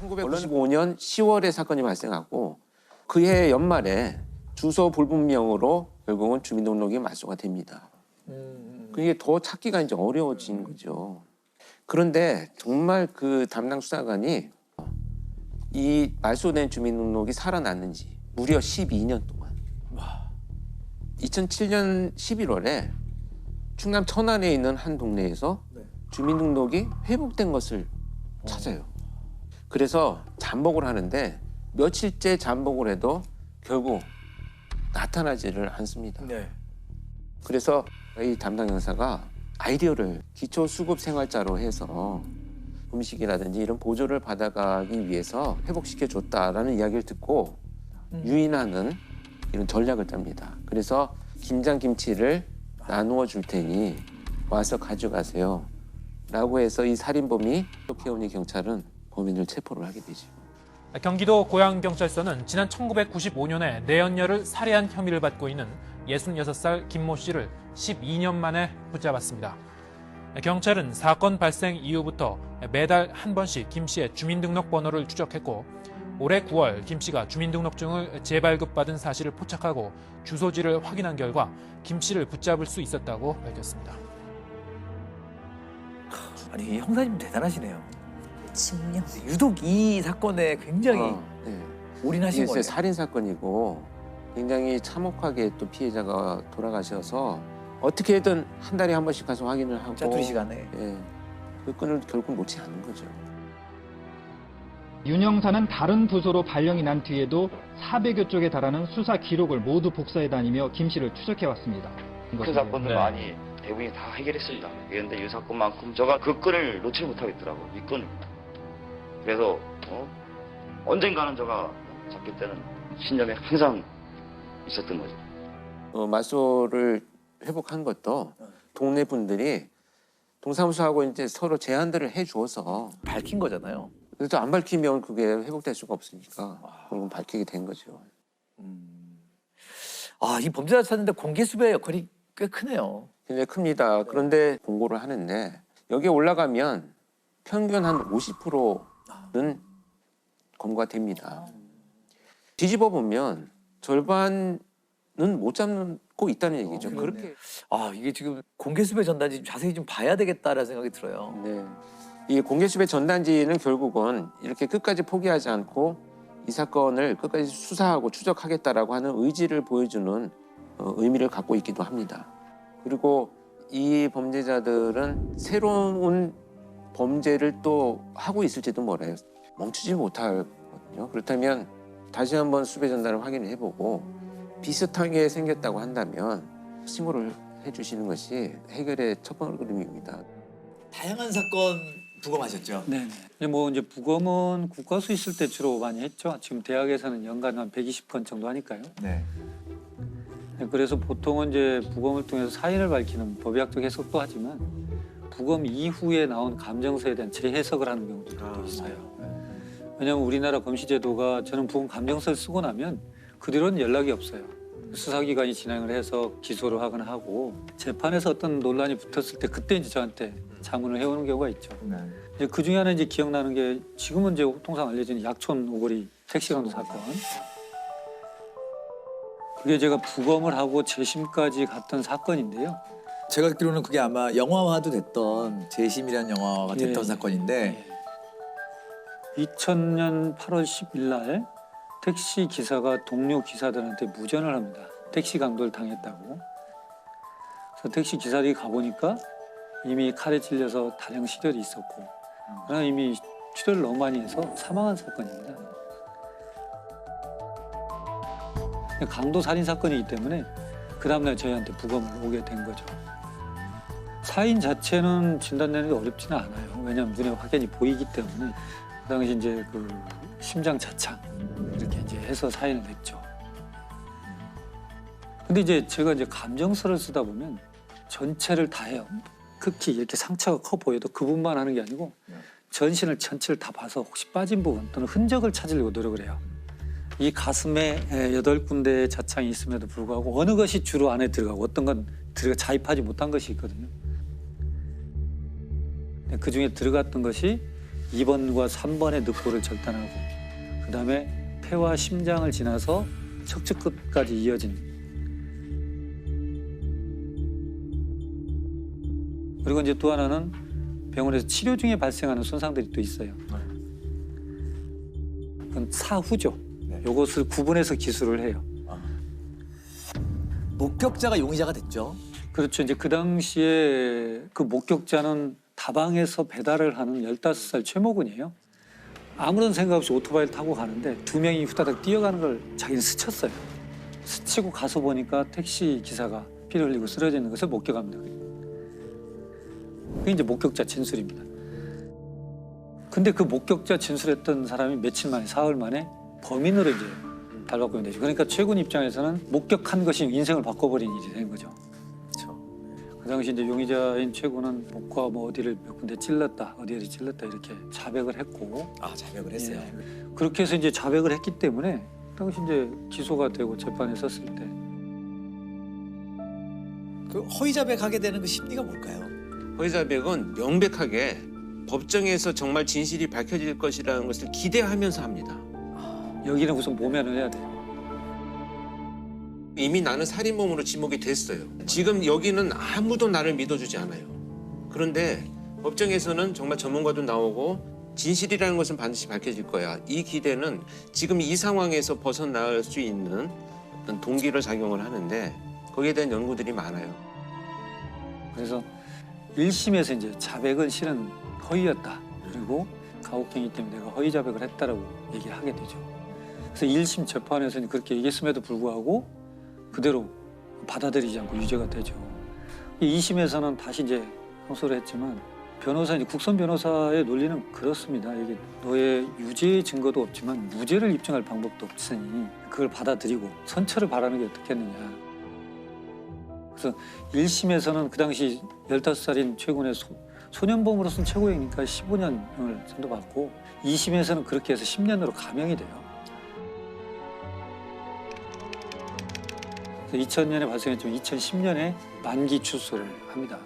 S9: 1995년 10월에 사건이 발생하고 그해 연말에 주소 불분명으로 결국은 주민등록이 말소가 됩니다. 그게 더 찾기가 이제 어려워진 거죠. 그런데 정말 그 담당 수사관이 이 말소된 주민등록이 살아났는지 무려 12년 동안 2007년 11월에 충남 천안에 있는 한 동네에서 주민등록이 회복된 것을 찾아요. 그래서 잠복을 하는데 며칠째 잠복을 해도 결국 나타나지를 않습니다. 그래서 이 담당 형사가 아이디어를 기초수급생활자로 해서 음식이라든지 이런 보조를 받아가기 위해서 회복시켜줬다라는 이야기를 듣고 유인하는 이런 전략을 짭니다. 그래서 김장김치를 나누어 줄 테니 와서 가져가세요 라고 해서 이 살인범이 해오니 경찰은 범인을 체포를 하게 되죠.
S20: 경기도 고양경찰서는 지난 1995년에 내연녀를 살해한 혐의를 받고 있는 66살 김모 씨를 12년 만에 붙잡았습니다. 경찰은 사건 발생 이후부터 매달 한 번씩 김 씨의 주민등록번호를 추적했고 올해 9월 김 씨가 주민등록증을 재발급받은 사실을 포착하고 주소지를 확인한 결과 김 씨를 붙잡을 수 있었다고 밝혔습니다.
S1: 아니 형사님 대단하시네요.
S2: 집념.
S1: 유독 이 사건에 굉장히 올인하신 거예요.
S9: 살인 사건이고 굉장히 참혹하게 또 피해자가 돌아가셔서 어떻게든 한 달에 한 번씩 가서 확인을 하고
S1: 짜투리 시간에
S9: 그 끈을 결국 놓지 않는 거죠.
S16: 윤 형사는 다른 부서로 발령이 난 뒤에도 400여 쪽에 달하는 수사 기록을 모두 복사해 다니며 김 씨를 추적해왔습니다.
S21: 큰 사건들 많이 대부분이 다 해결했습니다. 그런데 이 사건만큼 제가 그 끈을 놓지 못하겠더라고, 이 끈을. 그래서 언젠가는 제가 잡힐 때는 신념이 항상 있었던 거죠.
S9: 말소를 회복한 것도 동네 분들이 동사무소하고 이제 서로 제안들을 해주어서
S1: 밝힌 거잖아요.
S9: 그래도 안 밝히면 그게 회복될 수가 없으니까 그건 밝히게 된 거죠.
S1: 이 범죄자 찾는데 공개 수배의 역할이 꽤 크네요.
S9: 굉장히 큽니다. 그런데 공고를 하는데 여기에 올라가면 평균 한 50%는 검거가 됩니다. 뒤집어 보면 절반 못 잡고 있다는 얘기죠. 그렇게
S1: 이게 지금 공개수배 전단지 좀 자세히 좀 봐야 되겠다라는 생각이 들어요.
S9: 네. 이 공개수배 전단지는 결국은 이렇게 끝까지 포기하지 않고 이 사건을 끝까지 수사하고 추적하겠다라고 하는 의지를 보여주는 의미를 갖고 있기도 합니다. 그리고 이 범죄자들은 새로운 범죄를 또 하고 있을지도 몰라요. 멈추지 못하거든요. 그렇다면 다시 한번 수배 전단을 확인을 해보고 비슷하게 생겼다고 한다면 신고를 해주시는 것이 해결의 첫 걸음입니다.
S1: 다양한 사건 부검하셨죠?
S5: 네. 뭐 이제 부검은 국가수 있을 때 주로 많이 했죠. 지금 대학에서는 연간 한 120건 정도 하니까요.
S1: 네.
S5: 그래서 보통은 이제 부검을 통해서 사인을 밝히는 법의학적 해석도 하지만 부검 이후에 나온 감정서에 대한 재해석을 하는 경우도 있어요. 왜냐하면 우리나라 검시제도가 저는 부검 감정서를 쓰고 나면 그 뒤로는 연락이 없어요. 수사기관이 진행을 해서 기소를 하거나 하고 재판에서 어떤 논란이 붙었을 때 그때 이제 저한테 자문을 해오는 경우가 있죠. 이제 그 중에 하나 이제 기억나는 게 지금은 이제 통상 알려진 약촌 오거리 택시강도 사건. 그게 제가 부검을 하고 재심까지 갔던 사건인데요.
S1: 제가 듣기로는 그게 아마 영화화도 됐던 재심이라는 영화가 됐던 사건인데
S5: 2000년 8월 10일 날 택시 기사가 동료 기사들한테 무전을 합니다. 택시 강도를 당했다고. 그래서 택시 기사들이 가보니까 이미 칼에 찔려서 다량 실혈이 있었고 그러나 이미 출혈을 너무 많이 해서 사망한 사건입니다. 강도 살인 사건이기 때문에 그 다음날 저희한테 부검을 오게 된 거죠. 사인 자체는 진단내는 게 어렵지는 않아요. 왜냐하면 눈에 확연히 보이기 때문에 그 당시 이제 그 심장 자창 이렇게 이제 해서 사인을 냈죠. 근데 이제 제가 이제 감정서를 쓰다 보면 전체를 다 해요. 극히 이렇게 상처가 커 보여도 그 부분만 하는 게 아니고 전신을 전체를 다 봐서 혹시 빠진 부분 또는 흔적을 찾으려고 노력을 해요. 이 가슴에 8군데의 자창이 있음에도 불구하고 어느 것이 주로 안에 들어가고 어떤 건 자입하지 못한 것이 있거든요. 그 중에 들어갔던 것이 2번과 3번의 늑골을 절단하고 그다음에 폐와 심장을 지나서 척추 끝까지 이어진 그리고 이제 또 하나는 병원에서 치료 중에 발생하는 손상들이 또 있어요. 그건 사후죠. 이것을 구분해서 기술을 해요.
S1: 목격자가 용의자가 됐죠.
S5: 그렇죠. 이제 그 당시에 그 목격자는 다방에서 배달을 하는 15살 최모근이에요. 아무런 생각 없이 오토바이를 타고 가는데 2명이 후다닥 뛰어가는 걸 자기는 스쳤어요. 스치고 가서 보니까 택시 기사가 피를 흘리고 쓰러져 있는 것을 목격합니다. 그게 이제 목격자 진술입니다. 근데 그 목격자 진술했던 사람이 며칠 만에, 사흘 만에 범인으로 이제 달받고 되죠. 그러니까 최군 입장에서는 목격한 것이 인생을 바꿔버린 일이 된 거죠.
S1: 그렇죠.
S5: 그 당시 이제 용의자인 최군은 목과 뭐 어디를 몇 군데 찔렀다, 어디를 찔렀다 이렇게 자백을 했고.
S1: 자백을 했어요.
S5: 그렇게 해서 이제 자백을 했기 때문에 당시 이제 기소가 되고 재판에 섰을 때.
S1: 그 허위 자백하게 되는 그 심리가 뭘까요?
S9: 허위 자백은 명백하게 법정에서 정말 진실이 밝혀질 것이라는 것을 기대하면서 합니다.
S5: 여기는 우선 모면을 해야 돼요.
S9: 이미 나는 살인범으로 지목이 됐어요. 지금 여기는 아무도 나를 믿어주지 않아요. 그런데 법정에서는 정말 전문가도 나오고 진실이라는 것은 반드시 밝혀질 거야. 이 기대는 지금 이 상황에서 벗어날 수 있는 어떤 동기로 작용을 하는데 거기에 대한 연구들이 많아요.
S5: 그래서 1심에서 이제 자백은 실은 허위였다. 그리고 가혹행위 때문에 내가 허위 자백을 했다라고 얘기를 하게 되죠. 그래서 1심 재판에서는 그렇게 얘기했음에도 불구하고 그대로 받아들이지 않고 유죄가 되죠. 2심에서는 다시 이제 항소를 했지만 변호사, 국선 변호사의 논리는 그렇습니다. 이게 너의 유죄의 증거도 없지만 무죄를 입증할 방법도 없으니 그걸 받아들이고 선처를 바라는 게 어떻겠느냐. 그래서 1심에서는 그 당시 15살인 최군의 소년범으로서는 최고형이니까 15년을 선고받고 2심에서는 그렇게 해서 10년으로 감형이 돼요. 2000년에 발생했지만 2010년에 만기 출소를 합니다.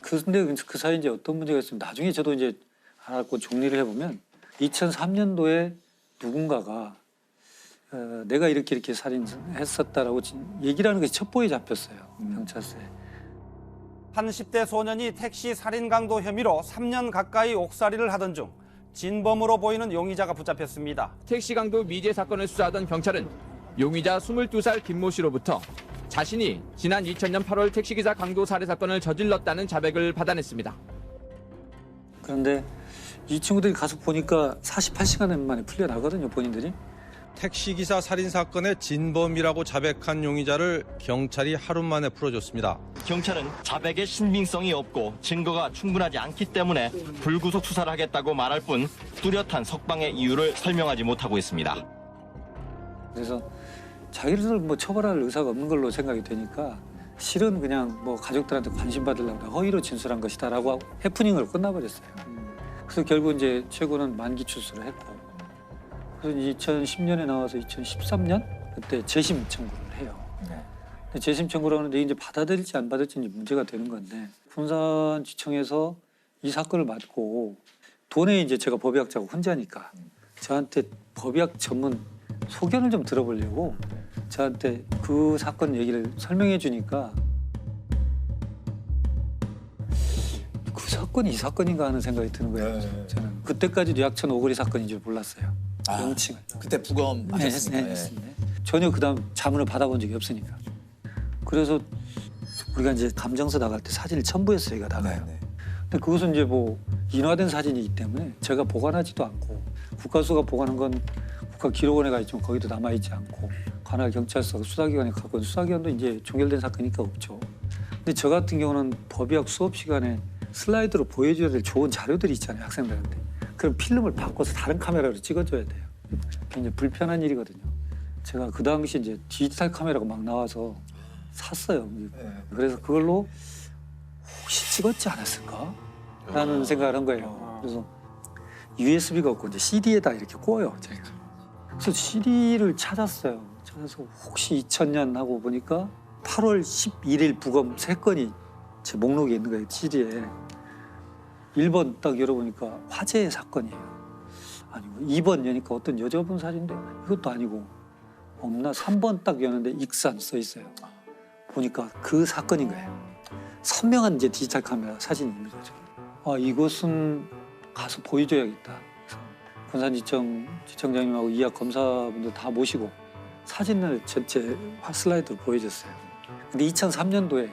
S5: 근데 그 사이에 이제 어떤 문제가 있으면 나중에 저도 이제 알았고 정리를 해보면 2003년도에 누군가가 내가 이렇게 살인했었다라고 얘기를 하는 것이 첩보에 잡혔어요. 경찰서에.
S4: 한 10대 소년이 택시 살인 강도 혐의로 3년 가까이 옥살이를 하던 중 진범으로 보이는 용의자가 붙잡혔습니다.
S6: 택시 강도 미제 사건을 수사하던 경찰은 용의자 22살 김모 씨로부터 자신이 지난 2000년 8월 택시기사 강도 살해 사건을 저질렀다는 자백을 받아냈습니다.
S5: 그런데 이 친구들이 가서 보니까 48시간 만에 풀려나거든요, 본인들이.
S7: 택시기사 살인사건의 진범이라고 자백한 용의자를 경찰이 하루 만에 풀어줬습니다.
S10: 경찰은 자백의 신빙성이 없고 증거가 충분하지 않기 때문에 불구속 수사를 하겠다고 말할 뿐 뚜렷한 석방의 이유를 설명하지 못하고 있습니다.
S5: 그래서 자기를 뭐 처벌할 의사가 없는 걸로 생각이 되니까 실은 그냥 뭐 가족들한테 관심 받으려고 허위로 진술한 것이다라고 하고 해프닝으로 끝나버렸어요. 그래서 결국 이제 최고는 만기 출소를 했고, 그래서 2010년에 나와서 2013년 그때 재심 청구를 해요. 근데 재심 청구를 하는데 이제 받아들일지 안 받을지 이제 문제가 되는 건데, 군산지청에서 이 사건을 맡고 돈에 이제 제가 법의학자고 혼자니까 저한테 법의학 전문 소견을 좀 들어보려고 저한테 그 사건 얘기를 설명해 주니까 그 사건이 이 사건인가 하는 생각이 드는 거예요. 저는 그때까지도 약천 오거리 사건인 줄 몰랐어요. 명칭을.
S1: 그때 부검 하셨으니까.
S5: 했습니다. 전혀 그다음 자문을 받아본 적이 없으니까. 그래서 우리가 이제 감정서 나갈 때 사진을 첨부했어요. 이거 나가요. 근데 그것은 이제 뭐 인화된 사진이기 때문에 제가 보관하지도 않고, 국가수가 보관한 건 국가기록원에 가 있지만 거기도 남아있지 않고, 관할 경찰서 수사기관에 갖고 수사기관도 이제 종결된 사건이니까 없죠. 근데 저 같은 경우는 법의학 수업 시간에 슬라이드로 보여줘야 될 좋은 자료들이 있잖아요, 학생들한테. 그럼 필름을 바꿔서 다른 카메라로 찍어줘야 돼요. 굉장히 불편한 일이거든요. 제가 그 당시 이제 디지털 카메라가 막 나와서 샀어요. 그래서 그걸로 혹시 찍었지 않았을까? 라는 생각을 한 거예요. 그래서 USB가 없고 이제 CD에다 이렇게 꽂아요, 제가. 그래서 CD를 찾았어요. 찾아서 혹시 2000년 하고 보니까 8월 11일 부검 3건이 제 목록에 있는 거예요, CD에. 1번 딱 열어보니까 화재 사건이에요. 아니고 2번 여니까 어떤 여자분 사진인데 이것도 아니고, 없나? 3번 딱 여는데 익산 써 있어요. 보니까 그 사건인 거예요. 선명한 이제 디지털 카메라 사진이 있는 거죠. 아, 이것은 가서 보여줘야겠다. 군산지청 지청장님하고 이학 검사분들 다 모시고 사진을 전체 슬라이드로 보여줬어요. 근데 2003년도에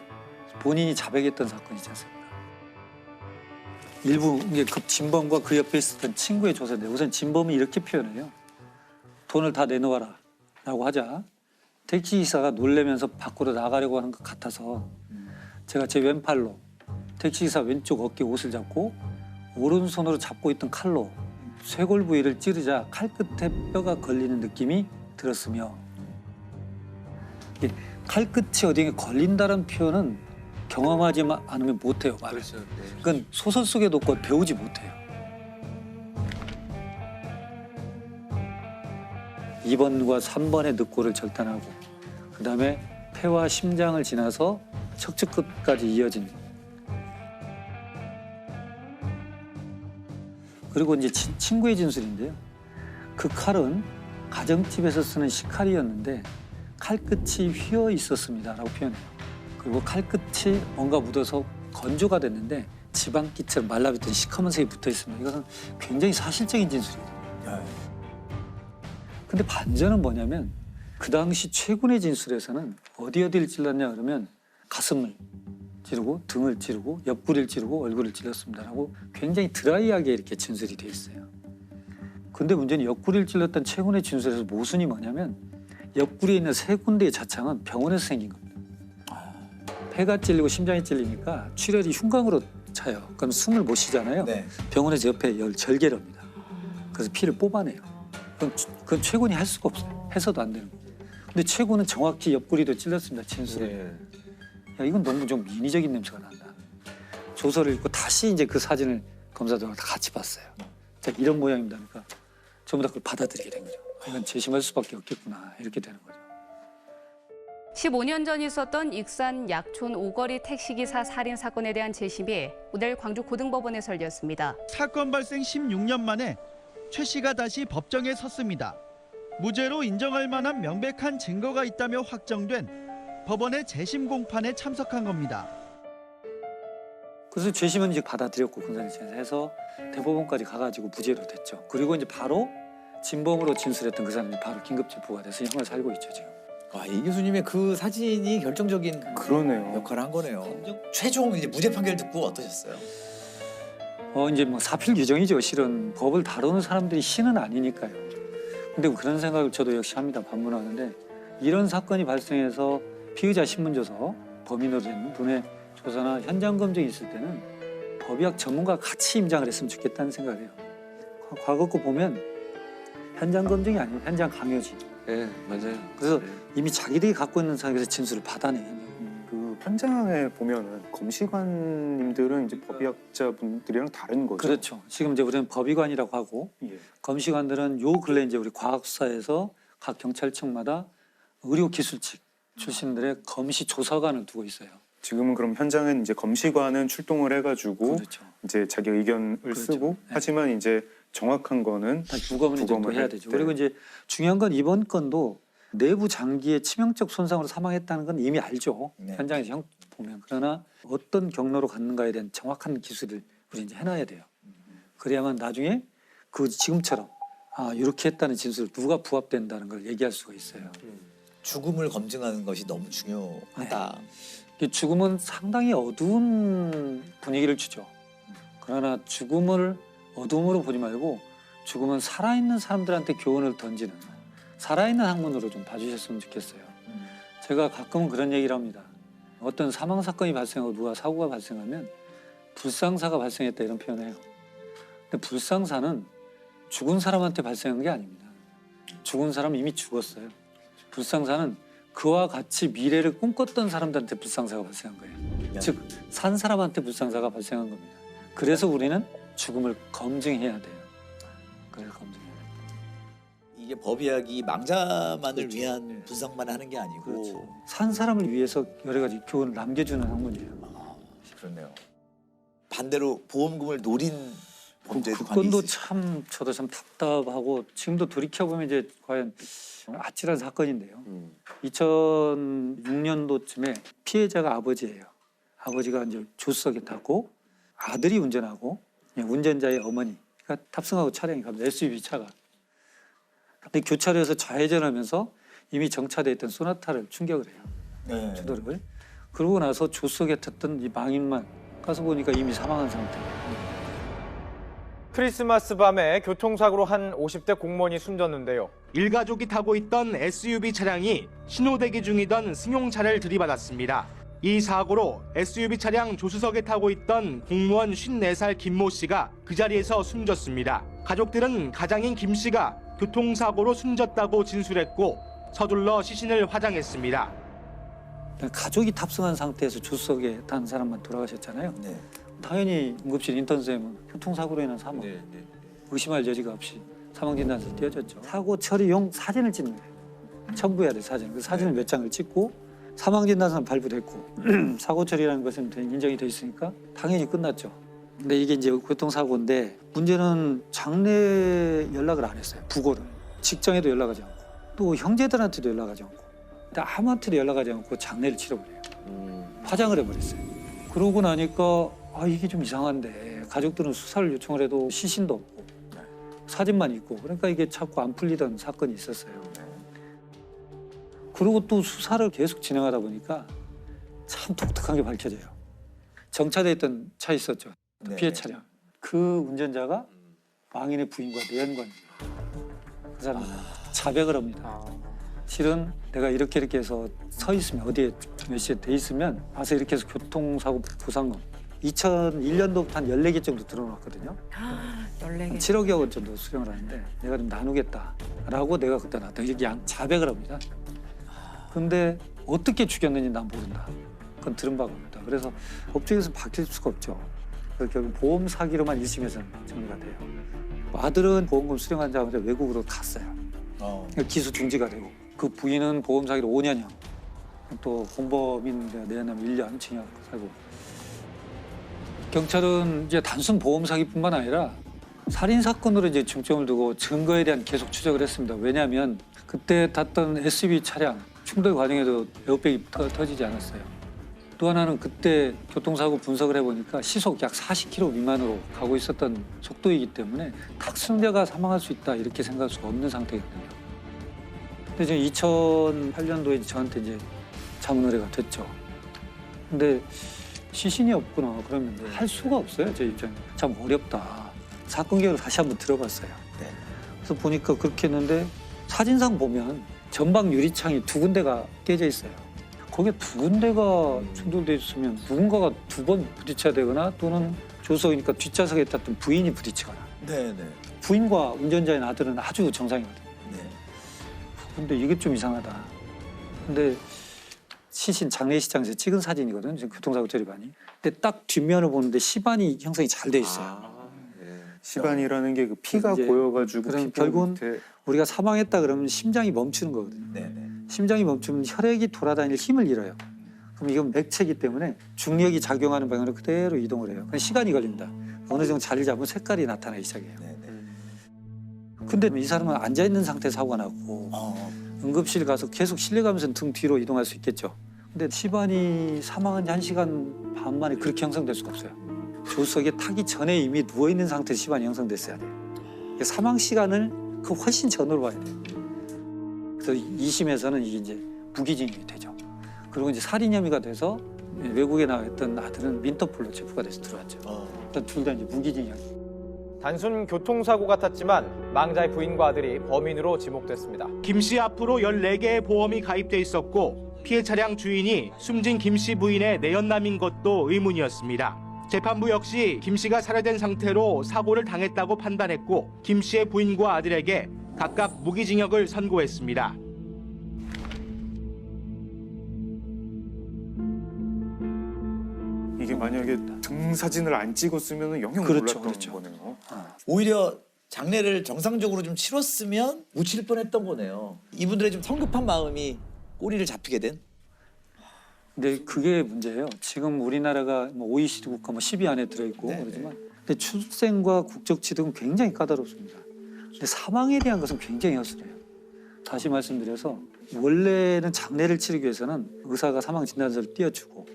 S5: 본인이 자백했던 사건이지 않습니까? 일부 이게 그 진범과 그 옆에 있었던 친구의 조사인데, 우선 진범이 이렇게 표현해요. 돈을 다 내놓아라 라고 하자 택시기사가 놀래면서 밖으로 나가려고 하는 것 같아서 제가 제 왼팔로 택시기사 왼쪽 어깨 옷을 잡고 오른손으로 잡고 있던 칼로 쇄골 부위를 찌르자 칼 끝에 뼈가 걸리는 느낌이 들었으며, 칼 끝이 어디에 걸린다는 표현은 경험하지 않으면 못해요, 말을. 그건 소설 속에도 없고 배우지 못해요. 2번과 3번의 늑골을 절단하고 그다음에 폐와 심장을 지나서 척추 끝까지 이어진, 그리고 이제 친구의 진술인데요. 그 칼은 가정집에서 쓰는 식칼이었는데 칼끝이 휘어 있었습니다라고 표현해요. 그리고 칼끝이 뭔가 묻어서 건조가 됐는데 지방기처럼 말라붙은 시커먼 색이 붙어 있습니다. 이것은 굉장히 사실적인 진술이거든요. 근데 반전은 뭐냐면 그 당시 최군의 진술에서는 어디를 찔렀냐 그러면 가슴을 찌르고 등을 찌르고 옆구리를 찌르고 얼굴을 찔렀습니다라고 굉장히 드라이하게 이렇게 진술이 돼 있어요. 근데 문제는 옆구리를 찔렀던 최군의 진술에서 모순이 뭐냐면 옆구리에 있는 3군데의 자창은 병원에서 생긴 겁니다. 폐가 찔리고 심장이 찔리니까 출혈이 흉곽으로 차요. 그럼 숨을 못 쉬잖아요. 병원에서 옆에 절개를 합니다. 그래서 피를 뽑아내요. 그건 최군이 할 수가 없어요. 해서도 안 되는 거예요. 근데 최군은 정확히 옆구리도 찔렀습니다. 진술에. 야, 이건 너무 좀 인위적인 냄새가 난다. 조서를 읽고 다시 이제 그 사진을 검사들하고 다 같이 봤어요. 자, 이런 모양입니다. 그러니까 전부 다 그걸 받아들이게 된 거죠. 이건 재심할 수밖에 없겠구나, 이렇게 되는 거죠.
S17: 15년 전 있었던 익산 약촌 오거리 택시기사 살인 사건에 대한 재심이 오늘 광주 고등법원에서 열렸습니다.
S22: 사건 발생 16년 만에 최 씨가 다시 법정에 섰습니다.
S11: 무죄로 인정할 만한 명백한 증거가 있다며 확정된 법원의 재심 공판에 참석한 겁니다.
S5: 그래서 재심은 이제 받아들였고 군사재해서 대법원까지 가가지고 무죄로 됐죠. 그리고 이제 바로 진범으로 진술했던 그 사람이 바로 긴급 체포가 돼서 형을 살고 있죠 지금.
S1: 와, 이 교수님의 그 사진이 결정적인
S22: 그러네요.
S1: 역할을 한 거네요. 최종 이제 무죄 판결 듣고 어떠셨어요?
S5: 이제 뭐 사필 규정이죠. 실은 법을 다루는 사람들이 신은 아니니까요. 근데 그런 생각을 저도 역시 합니다. 반문하는데 이런 사건이 발생해서 피의자 신문조서, 범인으로 된 분의 조사나 현장 검증이 있을 때는 법의학 전문가가 같이 임장을 했으면 좋겠다는 생각을 해요. 과거 거 보면 현장 검증이 아니에요. 현장 강요지.
S9: 네, 맞아요.
S5: 그래서 이미 자기들이 갖고 있는 상황에서 진술을 받아내요.
S22: 그 현장에 보면은 검시관님들은 이제 법의학자분들이랑 다른 거죠.
S5: 그렇죠. 지금 이제 우리는 법의관이라고 하고
S22: 예.
S5: 검시관들은 요 근래 이제 우리 과학사에서 각 경찰청마다 의료기술직 출신들의 검시 조사관을 두고 있어요.
S22: 지금은 그럼 현장엔 이제 검시관은 출동을 해가지고
S5: 그렇죠.
S22: 이제 자기 의견을 쓰고 하지만 이제 정확한 거는
S5: 부검을 이제 또 해야 되죠. 그리고 이제 중요한 건 이번 건도 내부 장기의 치명적 손상으로 사망했다는 건 이미 알죠. 현장에서 형 보면. 그러나 어떤 경로로 갔는가에 대한 정확한 기술을 우리 이제 해놔야 돼요. 그래야만 나중에 그 지금처럼 이렇게 했다는 진술을 누가 부합된다는 걸 얘기할 수가 있어요.
S1: 죽음을 검증하는 것이 너무 중요하다.
S5: 죽음은 상당히 어두운 분위기를 주죠. 그러나 죽음을 어둠으로 보지 말고 죽음은 살아있는 사람들한테 교훈을 던지는 살아있는 학문으로 좀 봐주셨으면 좋겠어요. 제가 가끔은 그런 얘기를 합니다. 어떤 사망 사건이 발생하고 누가 사고가 발생하면 불상사가 발생했다 이런 표현을 해요. 근데 불상사는 죽은 사람한테 발생한 게 아닙니다. 죽은 사람은 이미 죽었어요. 불상사는 그와 같이 미래를 꿈꿨던 사람들한테 불상사가 발생한 거예요. 즉, 산 사람한테 불상사가 발생한 겁니다. 그래서 우리는 죽음을 검증해야 돼요. 그래서 검증해야 돼요.
S1: 이게 법의학이 망자만을 위한 분석만 하는 게 아니고
S5: 산 사람을 위해서 여러 가지 교훈을 남겨주는 학문이에요.
S1: 그렇네요. 반대로 보험금을 노린 범죄도
S5: 그
S1: 많이
S5: 건도
S1: 있으시죠.
S5: 참 저도 참 답답하고 지금도 돌이켜보면 이제 과연 아찔한 사건인데요. 2006년도쯤에 피해자가 아버지예요. 아버지가 이제 조수석에 탔고 아들이 운전하고 운전자의 어머니가 탑승하고 차량이 갑니다. SUV 차가. 근데 교차로에서 좌회전하면서 이미 정차돼 있던 소나타를 충격을 해요. 주도를. 그러고 나서 조수석에 탔던 이 망인만 가서 보니까 이미 사망한 상태예요.
S23: 크리스마스 밤에 교통사고로 한 50대 공무원이 숨졌는데요.
S24: 일가족이 타고 있던 SUV 차량이 신호대기 중이던 승용차를 들이받았습니다. 이 사고로 SUV 차량 조수석에 타고 있던 공무원 54살 김모 씨가 그 자리에서 숨졌습니다. 가족들은 가장인 김 씨가 교통사고로 숨졌다고 진술했고 서둘러 시신을 화장했습니다.
S5: 가족이 탑승한 상태에서 조수석에 탄 사람만 돌아가셨잖아요. 당연히 응급실 인턴쌤은 교통사고로 인한 사망. 의심할 여지가 없이 사망진단서에 띄어졌죠. 사고 처리용 사진을 찍는 거예요. 첨부해야 돼 사진을. 그 사진을 몇 장을 찍고 사망진단서는 발부됐고 사고 처리라는 것은 인정이 돼 있으니까 당연히 끝났죠. 근데 이게 이제 교통사고인데 문제는 장례 연락을 안 했어요. 부고를. 직장에도 연락하지 않고 또 형제들한테도 연락하지 않고 근데 아무한테도 연락하지 않고 장례를 치러버려요. 화장을 해버렸어요. 그러고 나니까 이게 좀 이상한데 가족들은 수사를 요청을 해도 시신도 없고 사진만 있고 그러니까 이게 자꾸 안 풀리던 사건이 있었어요. 그리고 또 수사를 계속 진행하다 보니까 참 독특한 게 밝혀져요. 정차돼 있던 차 있었죠. 피해 차량. 그 운전자가 망인의 부인과 내연관이에요. 그 사람 자백을 합니다. 실은 내가 이렇게 해서 서 있으면 어디에 몇 시에 돼 있으면 와서 이렇게 해서 교통사고 보상금 2001년도부터 한 14개 정도 들어놨거든요.
S2: 14개.
S5: 7억여 원 정도 수령을 하는데 내가 좀 나누겠다라고 내가 그때 나왔다. 이렇게 자백을 합니다. 근데 어떻게 죽였는지 난 모른다. 그건 들은 바가 없다. 그래서 법정에서 밝힐 수가 없죠. 그래서 결국 보험 사기로만 1심에서는 정리가 돼요. 아들은 보험금 수령하자마자 외국으로 갔어요. 기수 중지가 되고 그 부인은 보험 사기로 5년형 또 공범인 내연하면 1년 징역 살고 경찰은 이제 단순 보험 사기뿐만 아니라 살인 사건으로 이제 중점을 두고 증거에 대한 계속 추적을 했습니다. 왜냐하면 그때 탔던 SUV 차량 충돌 과정에도 에어백이 터지지 않았어요. 또 하나는 그때 교통사고 분석을 해보니까 시속 약 40km 미만으로 가고 있었던 속도이기 때문에 탁승자가 사망할 수 있다 이렇게 생각할 수가 없는 상태거든요. 근데 지금 2008년도에 저한테 이제 자문 의뢰가 됐죠. 근데 시신이 없구나 그러면 할 수가 없어요. 제 입장에 참 어렵다. 사건 계획을 다시 한번 들어봤어요. 그래서 보니까 그렇게 했는데 사진상 보면 전방 유리창이 2군데가 깨져 있어요. 거기에 2군데가 충돌돼 있으면 누군가가 2번 부딪혀야 되거나 또는 조수석이니까 뒷좌석에 탔던 부인이 부딪히거나.
S1: 네네.
S5: 부인과 운전자인 아들은 아주 정상이거든요. 근데 이게 좀 이상하다. 근데 시신 장례식장에서 찍은 사진이거든요. 지금 교통사고 처리반이. 근데 딱 뒷면을 보는데 시반이 형성이 잘 돼 있어요.
S22: 시반이라는 게 그 피가
S5: 이제
S22: 고여가지고
S5: 그럼
S22: 피부
S5: 결국은
S22: 밑에
S5: 우리가 사망했다 그러면 심장이 멈추는 거거든요. 심장이 멈추면 혈액이 돌아다닐 힘을 잃어요. 그럼 이건 액체이기 때문에 중력이 작용하는 방향으로 그대로 이동을 해요. 그럼 시간이 걸립니다. 어느 정도 자리 잡으면 색깔이 나타나기 시작해요. 근데 이 사람은 앉아있는 상태에서 사고가 나고 응급실 가서 계속 실려가면서 등 뒤로 이동할 수 있겠죠. 근데 시반이 사망한 지 1시간 반 만에 그렇게 형성될 수가 없어요. 조수석에 타기 전에 이미 누워있는 상태에서 시반이 형성됐어야 돼요. 사망 시간을 그 훨씬 전으로 봐야 돼요. 그래서 2심에서는 이게 이제 무기징역이 되죠. 그리고 이제 살인 혐의가 돼서 외국에 나와 있던 아들은 민터폴로 체포가 돼서 들어왔죠. 일단 둘 다 이제 무기징역.
S23: 단순 교통사고 같았지만 망자의 부인과 아들이 범인으로 지목됐습니다.
S24: 김 씨 앞으로 14개의 보험이 가입돼 있었고 피해 차량 주인이 숨진 김 씨 부인의 내연남인 것도 의문이었습니다. 재판부 역시 김 씨가 살해된 상태로 사고를 당했다고 판단했고 김 씨의 부인과 아들에게 각각 무기징역을 선고했습니다.
S22: 이게 만약에 등 사진을 안 찍었으면 영영 몰랐던 거네요.
S1: 오히려 장례를 정상적으로 좀 치렀으면 묻힐 뻔했던 거네요. 이분들의 좀 성급한 마음이 꼬리를 잡히게 된.
S5: 근데 그게 문제예요. 지금 우리나라가 뭐 OECD 국가 뭐 10위 안에 들어있고 그러지만 근데 출생과 국적 취득은 굉장히 까다롭습니다. 근데 사망에 대한 것은 굉장히 허술해요. 다시 말씀드려서 원래는 장례를 치르기 위해서는 의사가 사망 진단서를 띄워주고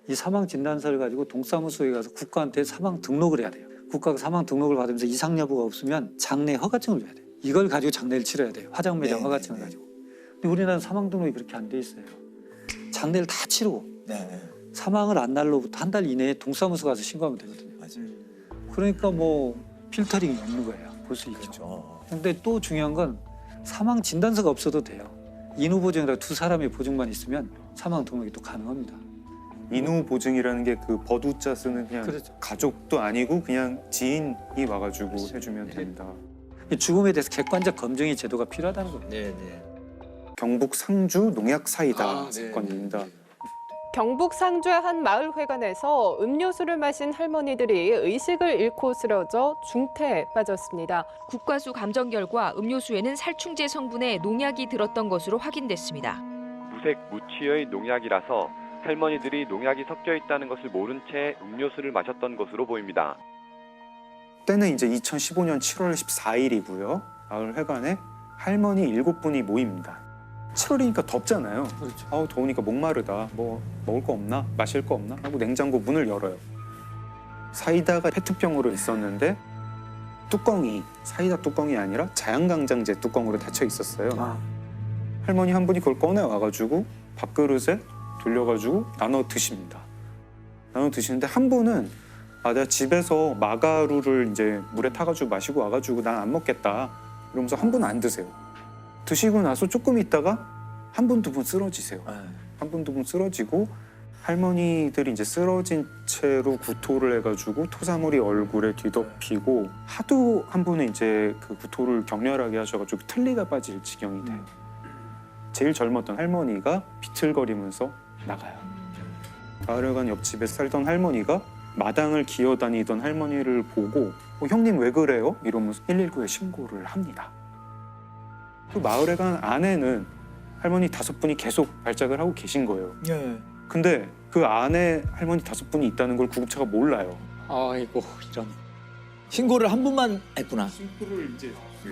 S5: 이 사망 진단서를 가지고 동사무소에 가서 국가한테 사망 등록을 해야 돼요. 국가가 사망 등록을 받으면서 이상 여부가 없으면 장례 허가증을 줘야 돼요. 이걸 가지고 장례를 치러야 돼요. 화장 매장 허가증을 가지고. 근데 우리나라는 사망 등록이 그렇게 안 돼 있어요. 장례를 다 치르고 사망을 한 날로부터 한 달 이내에 동사무소 가서 신고하면 되거든요. 그러니까 뭐 필터링이 없는 거예요. 볼 수 있죠. 근데 또 중요한 건 사망 진단서가 없어도 돼요. 인후 보증이라 2사람의 보증만 있으면 사망 등록이 또 가능합니다.
S22: 인후 보증이라는 게 그 버두자 쓰는 그냥 가족도 아니고 그냥 지인이 와가지고 해주면 됩니다.
S5: 죽음에 대해서 객관적 검증의 제도가 필요하다는 거예요.
S22: 경북 상주 농약 사이다 사건입니다.
S12: 경북 상주의 한 마을 회관에서 음료수를 마신 할머니들이 의식을 잃고 쓰러져 중태에 빠졌습니다.
S13: 국과수 감정 결과 음료수에는 살충제 성분의 농약이 들었던 것으로 확인됐습니다.
S15: 무색 무취의 농약이라서 할머니들이 농약이 섞여 있다는 것을 모른 채 음료수를 마셨던 것으로 보입니다.
S22: 때는 이제 2015년 7월 14일이고요. 마을 회관에 할머니 7분이 모입니다. 7월이니까 덥잖아요. 아우 더우니까 목마르다. 뭐 먹을 거 없나? 마실 거 없나? 하고 냉장고 문을 열어요. 사이다가 페트병으로 있었는데 뚜껑이 사이다 뚜껑이 아니라 자양강장제 뚜껑으로 닫혀 있었어요. 할머니 한 분이 그걸 꺼내 와가지고 밥그릇에 돌려가지고 나눠 드십니다. 나눠 드시는데 한 분은 내가 집에서 마가루를 이제 물에 타가지고 마시고 와가지고 난 안 먹겠다. 이러면서 한 분은 안 드세요. 드시고 나서 조금 있다가 한 분, 2분 쓰러지세요. 한 분, 2분 쓰러지고 할머니들이 이제 쓰러진 채로 구토를 해가지고 토사물이 얼굴에 뒤덮이고 하도 한 분은 이제 그 구토를 격렬하게 하셔가지고 틀니가 빠질 지경이 돼요. 제일 젊었던 할머니가 비틀거리면서 나가요. 마을회관 옆집에 살던 할머니가 마당을 기어다니던 할머니를 보고 형님 왜 그래요? 이러면서 119에 신고를 합니다. 그 마을회관 안에는 할머니 5분이 계속 발작을 하고 계신 거예요. 근데 그 안에 할머니 5분이 있다는 걸 구급차가 몰라요.
S5: 아이고 이런.
S1: 신고를 한 번만 했구나.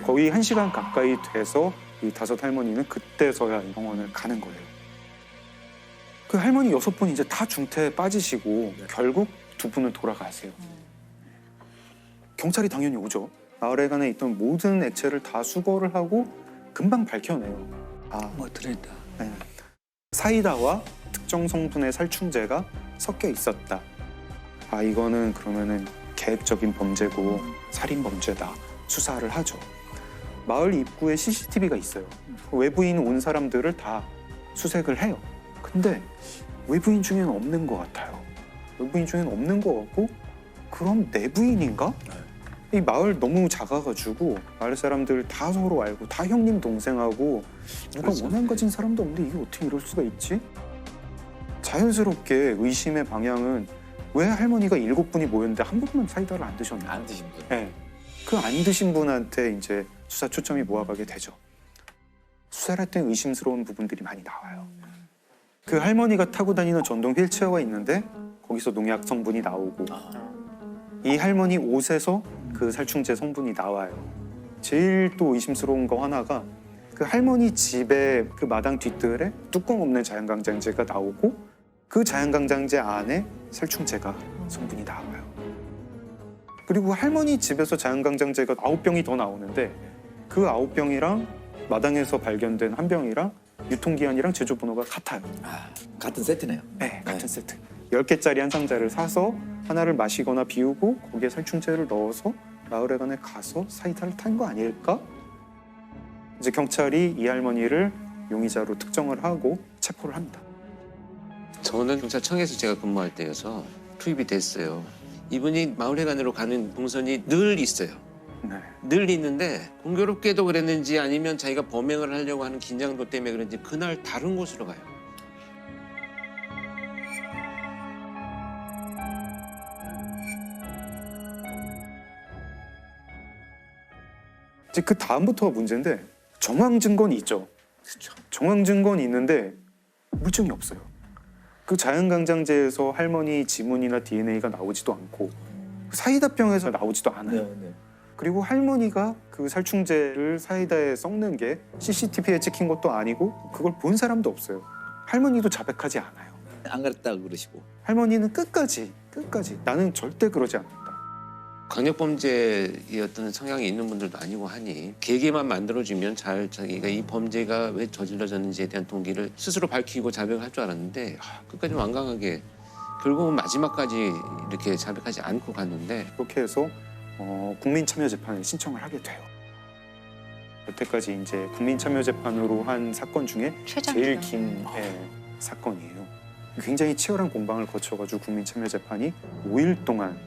S22: 거의 1시간 가까이 돼서 이 5 할머니는 그때서야 병원을 가는 거예요. 그 할머니 6분 이제 다 중태에 빠지시고 결국 2분은 돌아가세요. 경찰이 당연히 오죠. 마을회관에 있던 모든 액체를 다 수거를 하고 금방 밝혀내요.
S5: 뭐 들어있다.
S22: 네. 사이다와 특정 성분의 살충제가 섞여 있었다. 이거는 그러면은 계획적인 범죄고 살인 범죄다. 수사를 하죠. 마을 입구에 CCTV가 있어요. 외부인 온 사람들을 다 수색을 해요. 근데 외부인 중에는 없는 것 같아요. 외부인 중에는 없는 것 같고 그럼 내부인인가? 이 마을 너무 작아가지고 마을 사람들 다 서로 알고 다 형님 동생하고 누가 원한 가진 사람도 없는데 이게 어떻게 이럴 수가 있지? 자연스럽게 의심의 방향은 왜 할머니가 7분이 모였는데 한 분만 사이다를 안 드셨나?
S1: 안 드신 분.
S22: 네. 그 안 드신 분한테 이제 수사 초점이 모아가게 되죠. 수사를 할 때 의심스러운 부분들이 많이 나와요. 그 할머니가 타고 다니는 전동 휠체어가 있는데 거기서 농약 성분이 나오고 이 할머니 옷에서 그 살충제 성분이 나와요. 제일 또 의심스러운 거 하나가 그 할머니 집의 그 마당 뒷뜰에 뚜껑 없는 자연강장제가 나오고 그 자연강장제 안에 살충제가 성분이 나와요. 그리고 할머니 집에서 자연강장제가 9병이 더 나오는데 그 9병이랑 마당에서 발견된 한 병이랑 유통기한이랑 제조번호가 같아요.
S1: 같은 세트네요.
S22: 네, 같은 세트. 10개짜리 한 상자를 사서 하나를 마시거나 비우고 거기에 살충제를 넣어서 마을회관에 가서 사이다를 탄 거 아닐까? 이제 경찰이 이 할머니를 용의자로 특정을 하고 체포를 합니다.
S9: 저는 경찰청에서 제가 근무할 때여서 투입이 됐어요. 이분이 마을회관으로 가는 동선이 늘 있어요.
S22: 네.
S9: 늘 있는데 공교롭게도 그랬는지 아니면 자기가 범행을 하려고 하는 긴장도 때문에 그런지 그날 다른 곳으로 가요.
S22: 이제 그 다음부터가 문제인데 정황 증거는 있죠. 정황 증거는 있는데 물증이 없어요. 그 자연강장제에서 할머니 지문이나 DNA가 나오지도 않고 사이다병에서 나오지도 않아요. 그리고 할머니가 그 살충제를 사이다에 섞는 게 CCTV에 찍힌 것도 아니고 그걸 본 사람도 없어요. 할머니도 자백하지 않아요.
S1: 안 그랬다고 그러시고.
S22: 할머니는 끝까지 나는 절대 그러지 않는다.
S9: 강력범죄였던 성향이 있는 분들도 아니고 하니 계기만 만들어주면 잘 자기가 이 범죄가 왜 저질러졌는지에 대한 동기를 스스로 밝히고 자백을 할 줄 알았는데 끝까지 완강하게 결국은 마지막까지 이렇게 자백하지 않고 갔는데
S22: 그렇게 해서 국민참여재판을 신청을 하게 돼요. 여태까지 이제 국민참여재판으로 한 사건 중에 제일 긴 사건이에요. 굉장히 치열한 공방을 거쳐가지고 국민참여재판이 5일 동안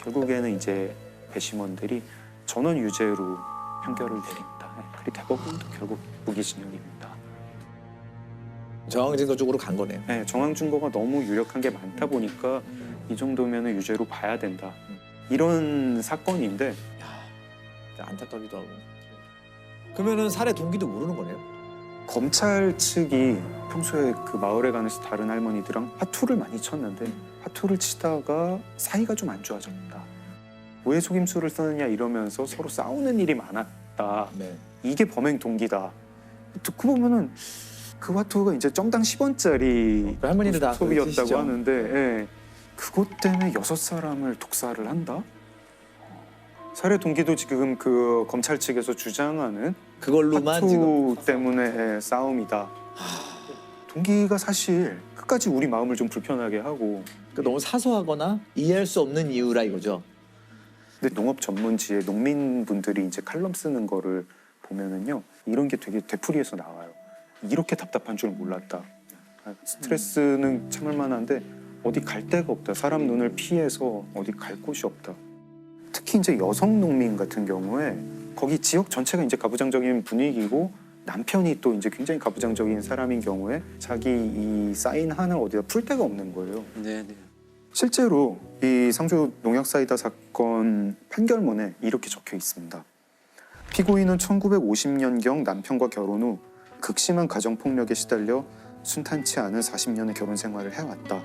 S22: 결국에는 이제 배심원들이 전원 유죄로 판결을 내립니다. 그리고 대법원도 결국 무기징역입니다.
S1: 정황 증거 쪽으로 간 거네요.
S22: 네, 정황 증거가 너무 유력한 게 많다 보니까 이 정도면 유죄로 봐야 된다. 이런 사건인데
S1: 안타깝기도 하고. 그러면은 살해 동기도 모르는 거네요.
S22: 검찰 측이 평소에 그 마을에 가면서 다른 할머니들랑 화투를 많이 쳤는데 화투를 치다가 사이가 좀 안 좋아졌다. 왜 속임수를 쓰느냐 이러면서 서로 싸우는 일이 많았다. 이게 범행 동기다. 듣고 보면은 그 화투가 이제 정당 10원짜리
S1: 할머니들 다
S22: 소비였다고
S1: 드시죠?
S22: 하는데 그것 때문에 6사람을 독사를 한다? 살해 동기도 지금 그 검찰 측에서 주장하는
S1: 그걸로만
S22: 화투
S1: 지금
S22: 때문에 싸움이다. 동기가 사실 끝까지 우리 마음을 좀 불편하게 하고
S1: 너무 사소하거나 이해할 수 없는 이유라 이거죠.
S22: 근데 농업 전문지에 농민분들이 이제 칼럼 쓰는 거를 보면은요 이런 게 되게 되풀이해서 나와요. 이렇게 답답한 줄 몰랐다. 스트레스는 참을 만한데 어디 갈 데가 없다. 사람 눈을 피해서 어디 갈 곳이 없다. 특히 이제 여성 농민 같은 경우에 거기 지역 전체가 이제 가부장적인 분위기고 남편이 또 이제 굉장히 가부장적인 사람인 경우에 자기 이 쌓인 한을 어디다 풀 데가 없는 거예요.
S9: 네.
S22: 실제로 이 상주 농약 사이다 사건 판결문에 이렇게 적혀 있습니다. 피고인은 1950년경 남편과 결혼 후 극심한 가정폭력에 시달려 순탄치 않은 40년의 결혼 생활을 해왔다.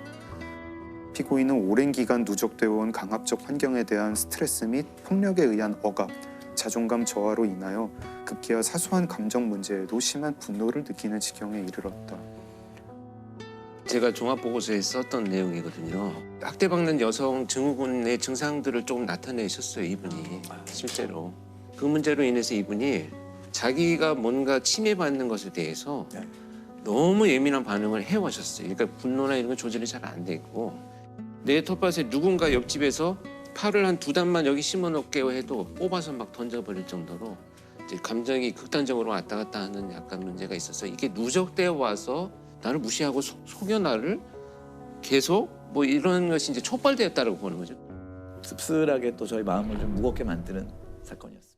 S22: 피고인은 오랜 기간 누적되어 온 강압적 환경에 대한 스트레스 및 폭력에 의한 억압, 자존감 저하로 인하여 급기야 사소한 감정 문제에도 심한 분노를 느끼는 지경에 이르렀다.
S9: 제가 종합보고서에 썼던 내용이거든요. 학대받는 여성 증후군의 증상들을 조금 나타내셨어요, 이분이. 실제로. 그 문제로 인해서 이분이 자기가 뭔가 침해받는 것에 대해서 너무 예민한 반응을 해오셨어요. 그러니까 분노나 이런 건 조절이 잘 안 되고 내 텃밭에 누군가 옆집에서 팔을 한 2단만 여기 심어놓게요 해도 뽑아서 막 던져버릴 정도로 이제 감정이 극단적으로 왔다 갔다 하는 약간 문제가 있어서 이게 누적되어 와서 나를 무시하고 속여나를 계속 뭐 이런 것이 이제 촉발되었다고 보는 거죠.
S1: 씁쓸하게 또 저희 마음을 좀 무겁게 만드는 사건이었어요.